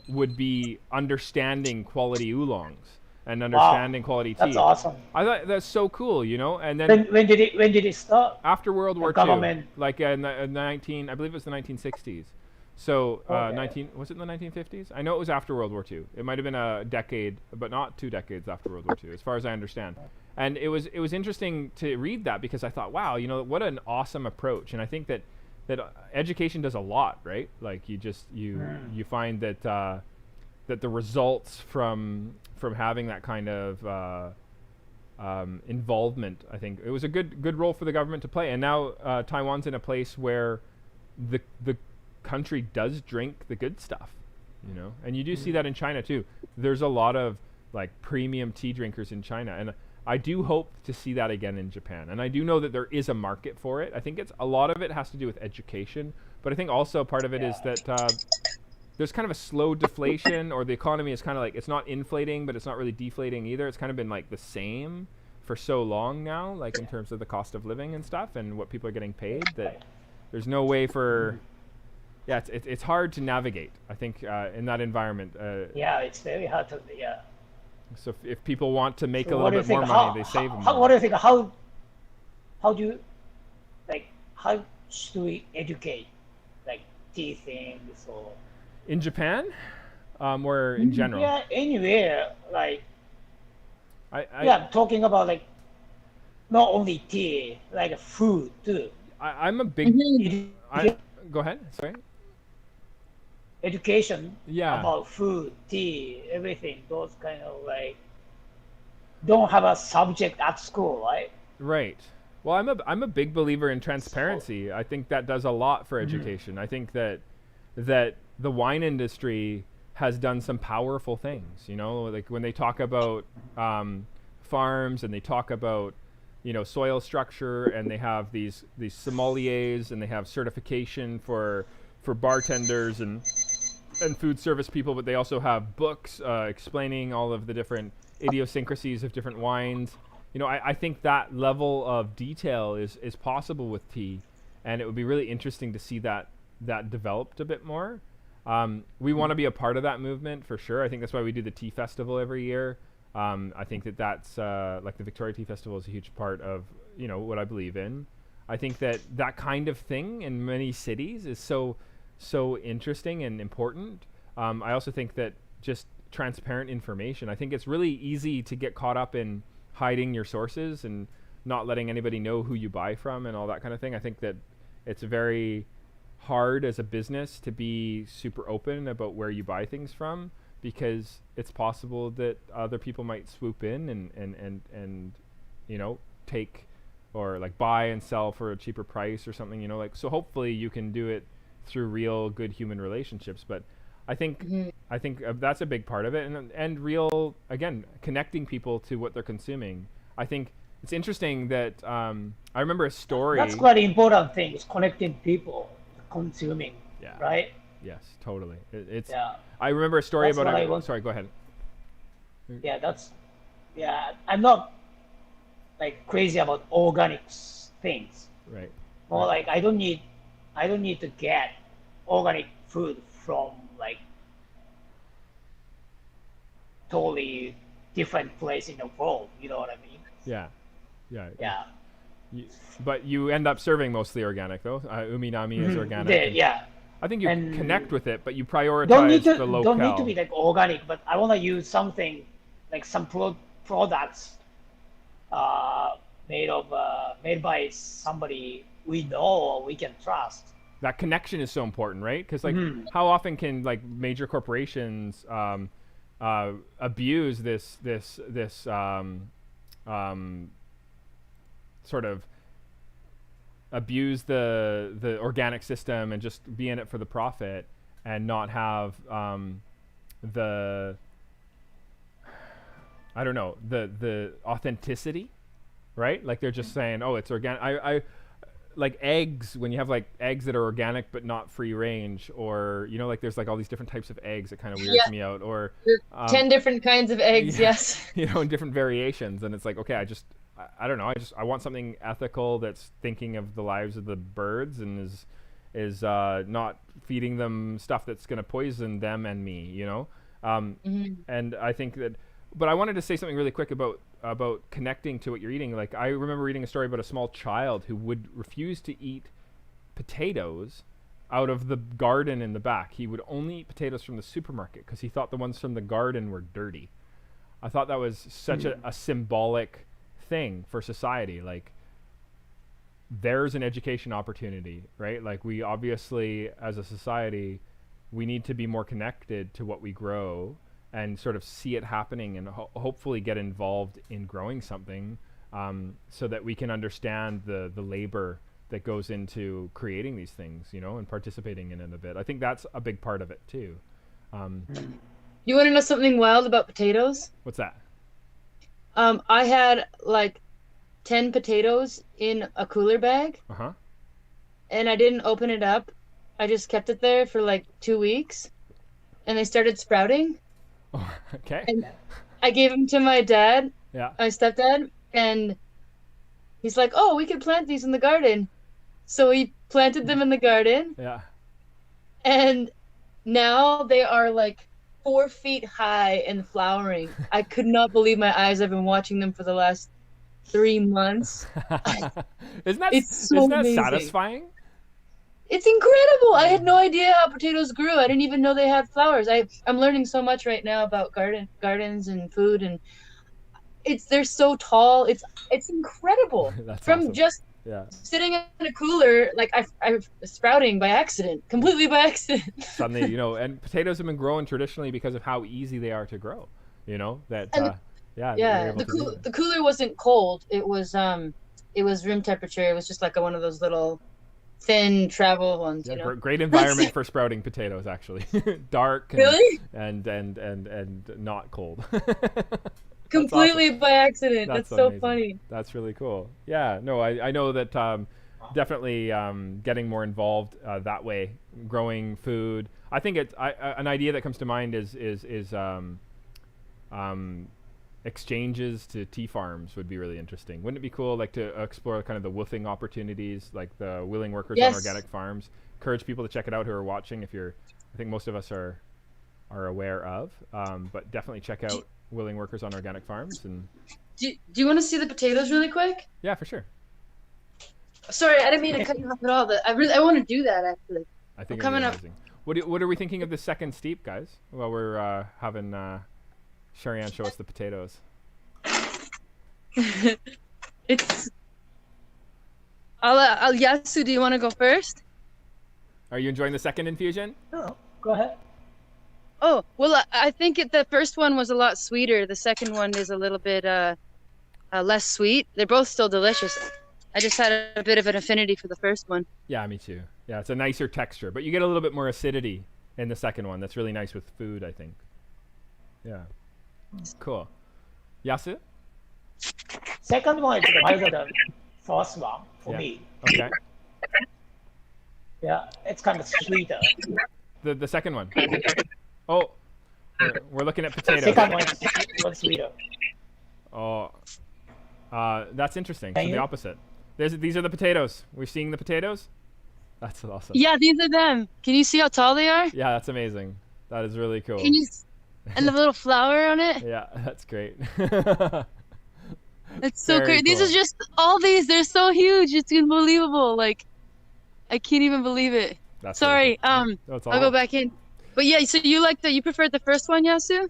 would be understanding quality oolongs and understanding quality tea. That's awesome. I thought that's so cool, you know. And then when did it start? after World War II, like in the I believe it was the 1960s. So was it in the 1950s? I know it was after World War II. It might have been a decade, but not 2 decades after World War II, as far as I understand. And it was interesting to read that because I thought, wow, you know, what an awesome approach. And I think that education does a lot, right? Like you find that that the results from having that kind of involvement, I think it was a good role for the government to play. And now Taiwan's in a place where the country does drink the good stuff, you know. And you do see that in China too. There's a lot of like premium tea drinkers in China, and I do hope to see that again in Japan. And I do know that there is a market for it. I think a lot of it has to do with education, but I think also part of it is that there's kind of a slow deflation, or the economy is kind of like, it's not inflating, but it's not really deflating either. It's kind of been like the same for so long now, like in terms of the cost of living and stuff and what people are getting paid, that there's no way for, it's hard to navigate, I think, in that environment. It's very hard to, So if people want to make a little bit more money, they save more. What do you think? How do you, like, how should we educate, like, tea things or? In Japan, or in general? Yeah, anywhere. Like, I'm talking about like, not only tea, like food too. I'm a big. Go ahead. Sorry. Education. Yeah. About food, tea, everything. Those kind of like, don't have a subject at school, right? Right. Well, I'm a big believer in transparency. I think that does a lot for education. I think that the wine industry has done some powerful things, you know, like when they talk about farms and they talk about, you know, soil structure, and they have these sommeliers, and they have certification for bartenders and food service people, but they also have books explaining all of the different idiosyncrasies of different wines. You know, I think that level of detail is possible with tea, and it would be really interesting to see that developed a bit more. We want to be a part of that movement for sure. I think that's why we do the tea festival every year. I think that's like the Victoria Tea Festival is a huge part of what I believe in. I think that kind of thing in many cities is so interesting and important. I also think that just transparent information. I think it's really easy to get caught up in hiding your sources and not letting anybody know who you buy from and all that kind of thing. I think that it's very hard as a business to be super open about where you buy things from, because it's possible that other people might swoop in and take or like buy and sell for a cheaper price or something, so hopefully you can do it through real good human relationships. But I think that's a big part of it, and real, again, connecting people to what they're consuming. I think it's interesting that I remember a story. That's quite an important thing, is connecting people, consuming, right? Yes, totally. It's. Yeah. I remember a story That's about. what I want. Sorry, go ahead. I'm not like crazy about organic things. Right. More like I don't need to get organic food from like totally different place in the world. You know what I mean? Yeah. Yeah. But you end up serving mostly organic, though. Uminami is organic. Yeah. I think you connect with it, but you prioritize the locale. Don't need to be like organic, but I want to use something like some products made by somebody we know or we can trust. That connection is so important, right? Because like, how often can like major corporations abuse this sort of abuse the organic system and just be in it for the profit and not have the authenticity, right? Like they're just saying, oh, it's organic. I like eggs, when you have like eggs that are organic but not free range, or like there's like all these different types of eggs, it kind of weirds me out. Or 10 different kinds of eggs, yes. In different variations, and it's like, okay, I don't know, I want something ethical that's thinking of the lives of the birds and is not feeding them stuff that's going to poison them and me, and I think that. But I wanted to say something really quick about connecting to what you're eating. Like, I remember reading a story about a small child who would refuse to eat potatoes out of the garden in the back. He would only eat potatoes from the supermarket because he thought the ones from the garden were dirty. I thought that was such a symbolic thing for society. Like, there's an education opportunity, right? Like, we obviously, as a society, we need to be more connected to what we grow and sort of see it happening and hopefully get involved in growing something, so that we can understand the labor that goes into creating these things, and participating in it a bit. I think that's a big part of it too. You want to know something wild about potatoes? What's that? I had like 10 potatoes in a cooler bag. And I didn't open it up. I just kept it there for like 2 weeks, and they started sprouting. Oh, okay. And I gave them to my dad, my stepdad, and he's like, "Oh, we could plant these in the garden." So he planted them in the garden. Yeah. And now they are like 4 feet high and flowering. I could not believe my eyes. I've been watching them for the last 3 months. Isn't that amazing. satisfying? It's incredible. I had no idea how potatoes grew. I didn't even know they had flowers. I'm learning so much right now about gardens and food, and they're so tall. It's incredible. That's From awesome. just sitting in a cooler, like I sprouting by accident, completely by accident. Suddenly, and potatoes have been grown traditionally because of how easy they are to grow. The cooler wasn't cold. It was room temperature. It was just like one of those little thin travel ones. Great environment for sprouting potatoes, actually. Dark and not cold. Completely awesome. By accident. That's so amazing. funny. That's really cool. Yeah, no, I know that definitely getting more involved that way, growing food. I think it's an idea that comes to mind is exchanges to tea farms would be really interesting. Wouldn't it be cool, like, to explore kind of the woofing opportunities, like the willing workers on organic farms? Encourage people to check it out who are watching. I think most of us are aware of, but definitely check out willing workers on organic farms. And Do you want to see the potatoes really quick? yeah, for sure. Sorry, I didn't mean to cut you off at all. But I want to do that actually. I think coming it'd up. be amazing. What are we thinking of the second steep, guys? While we're having Sherri Anne show us the potatoes. It's. I'll Yasu, do you want to go first? Are you enjoying the second infusion? No, go ahead. Oh, well, I think the first one was a lot sweeter. The second one is a little bit less sweet. They're both still delicious. I just had a bit of an affinity for the first one. Yeah, me too. Yeah, it's a nicer texture, but you get a little bit more acidity in the second one. That's really nice with food, I think. Yeah. Cool. Yasu? Second one is milder than first one for me. Okay. Yeah, it's kind of sweeter. The second one. Oh, we're looking at potatoes. Second one was sweeter. Oh, that's interesting. Can So the you? opposite. These are the potatoes. We're seeing the potatoes. That's awesome. Yeah, these are them. Can you see how tall they are? Yeah, that's amazing. That is really cool. Can you? And the little flower on it. Yeah, that's great. It's so Very great. These cool. are just all these. They're so huge. It's unbelievable. Like, I can't even believe it. That's Sorry. really cool. No, it's all I'll go right. back in. But yeah, so you preferred the first one, Yasu?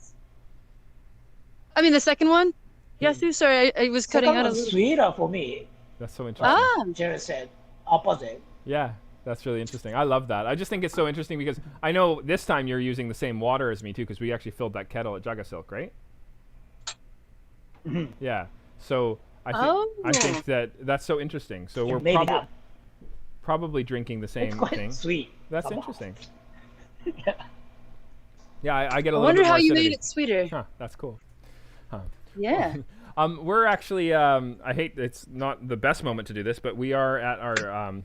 I mean the second one, Yasu. Sorry, I was cutting Second out a was little. sweeter for me. That's so interesting. Ah, Jerry said opposite. Yeah, that's really interesting. I love that. I just think it's so interesting because I know this time you're using the same water as me too, because we actually filled that kettle at JagaSilk, right? Mhm. Yeah. So I think that's so interesting. So Yeah, we're maybe not. probably drinking the same It's quite thing. sweet. That's somehow. interesting. Yeah. Yeah, I get a I little wonder bit how more you acidity. made it sweeter. Huh, that's cool. Yeah. We're actually I hate it's not the best moment to do this, but we are at our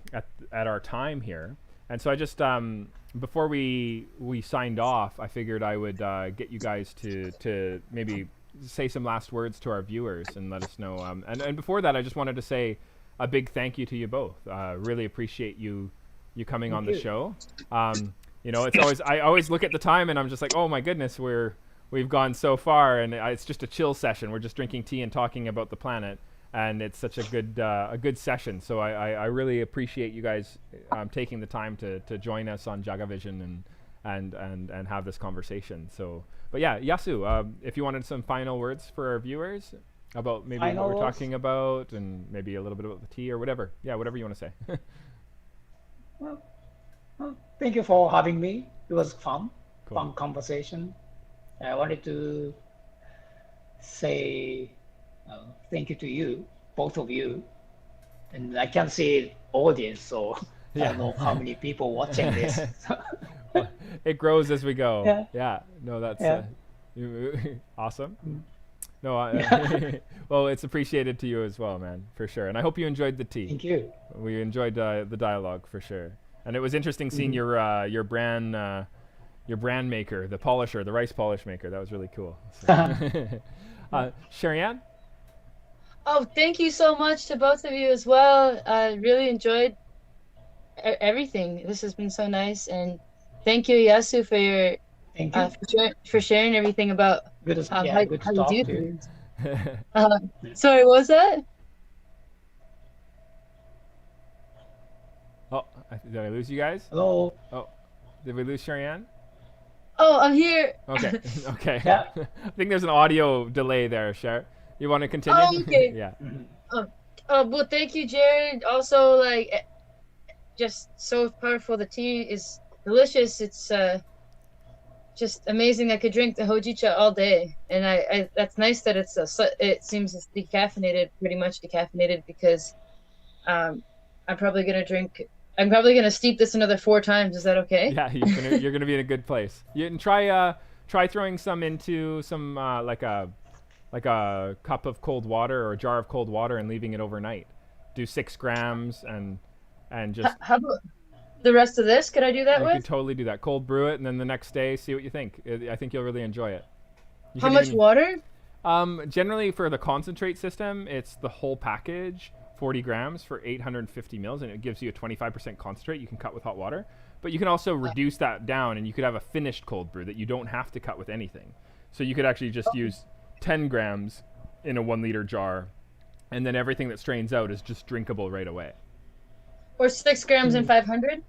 at our time here, and so I just before we signed off, I figured I would get you guys to maybe say some last words to our viewers and let us know. And before that, I just wanted to say a big thank you to you both. Really appreciate you coming on the you. show. You know, it's always I always look at the time and I'm just like, oh my goodness, we've gone so far, and it's just a chill session. We're just drinking tea and talking about the planet, and it's such a good session. So I really appreciate you guys taking the time to join us on JagaVision and have this conversation. So, but yeah, Yasu, if you wanted some final words for our viewers about maybe Final what we're words? talking about and maybe a little bit about the tea or whatever. Yeah, whatever you want to say. Well, thank you for having me. It was fun, Cool. fun conversation. I wanted to say thank you to you, both of you. And I can't see audience, so I Yeah. don't know how many people watching this. Well, it grows as we go. Yeah. Yeah. No, that's Yeah. awesome. Mm. No, well, it's appreciated to you as well, man, for sure. And I hope you enjoyed the tea. Thank you. We enjoyed the dialogue for sure. And it was interesting seeing Mm-hmm. your brand maker, the polisher, the rice polish maker. That was really cool. So. Sherri Anne? Oh, thank you so much to both of you as well. I really enjoyed everything. This has been so nice, and thank you, Yasu, for your Thank you. for sharing everything about Good to, how, yeah, good how to you talk do to you. things. Sorry, what was that? Oh, did I lose you guys? Hello. Oh, did we lose Sherri Anne? Oh, I'm here. Okay. Okay. Yeah. I think there's an audio delay there, Sher. You want to continue? Oh, okay. Yeah. Mhm. Well, thank you, Jared. Also, like, just so powerful. The tea is delicious. It's just amazing. I could drink the Hojicha all day, and I that's nice that it seems it's decaffeinated, pretty much decaffeinated, because I'm probably gonna steep this another 4 times. Is that okay? Yeah, you're gonna be in a good place. You can try throwing some into some like a cup of cold water or a jar of cold water and leaving it overnight. Do 6 grams and just How about the rest of this? Could I do that you can with? totally do that. Cold brew it and then the next day see what you think. I think you'll really enjoy it. You How can much even- water? Generally for the concentrate system, it's the whole package, 40 grams for 850 mils, and it gives you a 25% concentrate you can cut with hot water. But you can also reduce that down, and you could have a finished cold brew that you don't have to cut with anything. So you could actually just use 10 grams in a 1 liter jar, and then everything that strains out is just drinkable right away. Or 6 grams and 500?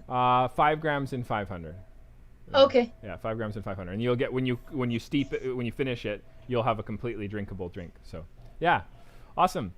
5 grams in 500. Okay. Yeah, 5 grams in 500, and you'll get when you steep it, when you finish it, you'll have a completely drinkable drink. So, yeah, awesome.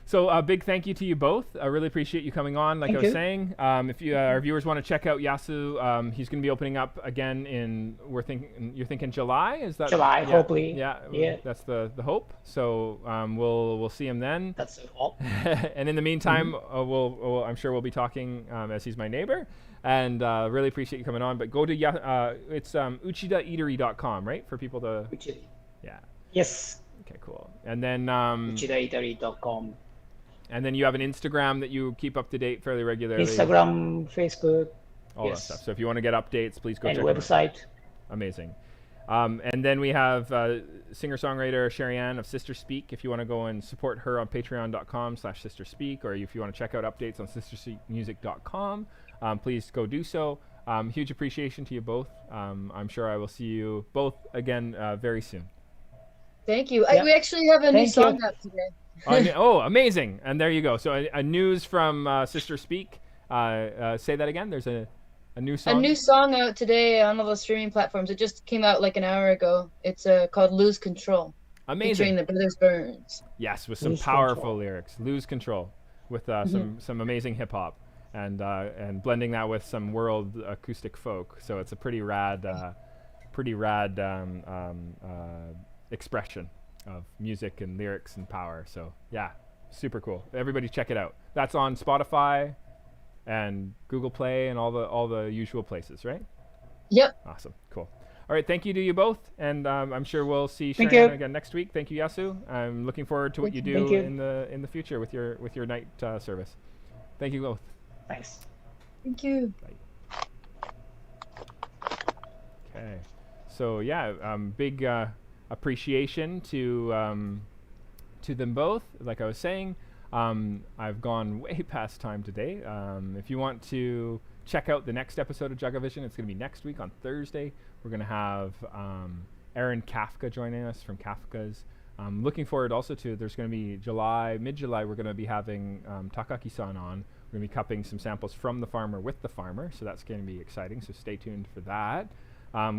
So a big thank you to you both. I really appreciate you coming on. Like I was saying, if you our viewers want to check out Yasu, he's going to be opening up again in you're thinking July? Is that July? Yeah, hopefully. Yeah. That's the hope. So we'll see him then. That's the hope. And in the meantime, I'm sure we'll be talking as he's my neighbor. And really appreciate you coming on. But go to it's uchidaeatery.com, right? For people to Uchida. Yeah. Yes. Okay, cool. And then uchidaeatery.com. and then you have an Instagram that you keep up to date fairly regularly. Instagram, Facebook, all that stuff. So if you want to get updates, please go and check website. it out. Amazing. And then we have singer-songwriter Sherri Anne of Sister Speak. If you want to go and support her on patreon.com/sisterspeak, or if you want to check out updates on sisterspeakmusic.com, please go do so. Huge appreciation to you both. I'm sure I will see you both again very soon. Thank you. We actually have a new song out today. Oh, amazing. And there you go. So a news from Sister Speak. Say that again. There's a new song. A new song out today on all the streaming platforms. It just came out like an hour ago. It's called Lose Control. Amazing. Featuring the Brothers Burns. Yes, with some powerful lyrics. Lose Control with some amazing hip hop and blending that with some world acoustic folk. So it's a pretty rad expression of music and lyrics and power. So yeah, super cool. Everybody check it out. That's on Spotify and Google Play and all the usual places, right? Yep. Awesome. Cool. All right, thank you to you both, and I'm sure we'll see Sherri Anne again next week. Thank you, Yasu. I'm looking forward to what you do in the future with your night service. Thank you both. Thanks. Thank you. Bye. Okay. So yeah, big appreciation to them both. Like I was saying, I've gone way past time today. If you want to check out the next episode of JagaVision, it's going to be next week on Thursday. We're going to have Aaron Kafka joining us from Kafka's. Looking forward also to, there's going to be mid-July, we're going to be having Takaki-san on. We're going to be cupping some samples from the farmer with the farmer, so that's going to be exciting, so stay tuned for that.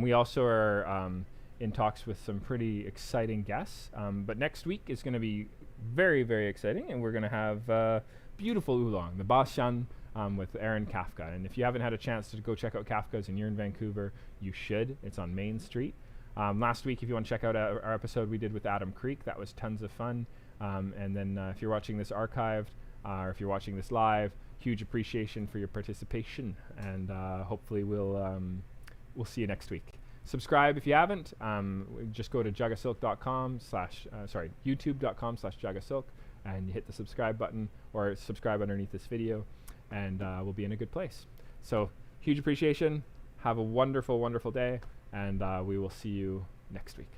We also are in talks with some pretty exciting guests, but next week is going to be very, very exciting, and we're going to have beautiful oolong, the Bashan, with Aaron Kafka. And if you haven't had a chance to go check out Kafka's and you're in Vancouver, you should. It's on Main Street. Last week, if you want to check out our episode we did with Adam Creek, that was tons of fun. And then if you're watching this archived, or if you're watching this live, huge appreciation for your participation, and hopefully we'll see you next week. Subscribe if you haven't. Just go to youtube.com/jagasilk, and you hit the subscribe button or subscribe underneath this video, and we'll be in a good place. So huge appreciation. Have a wonderful, wonderful day, and we will see you next week.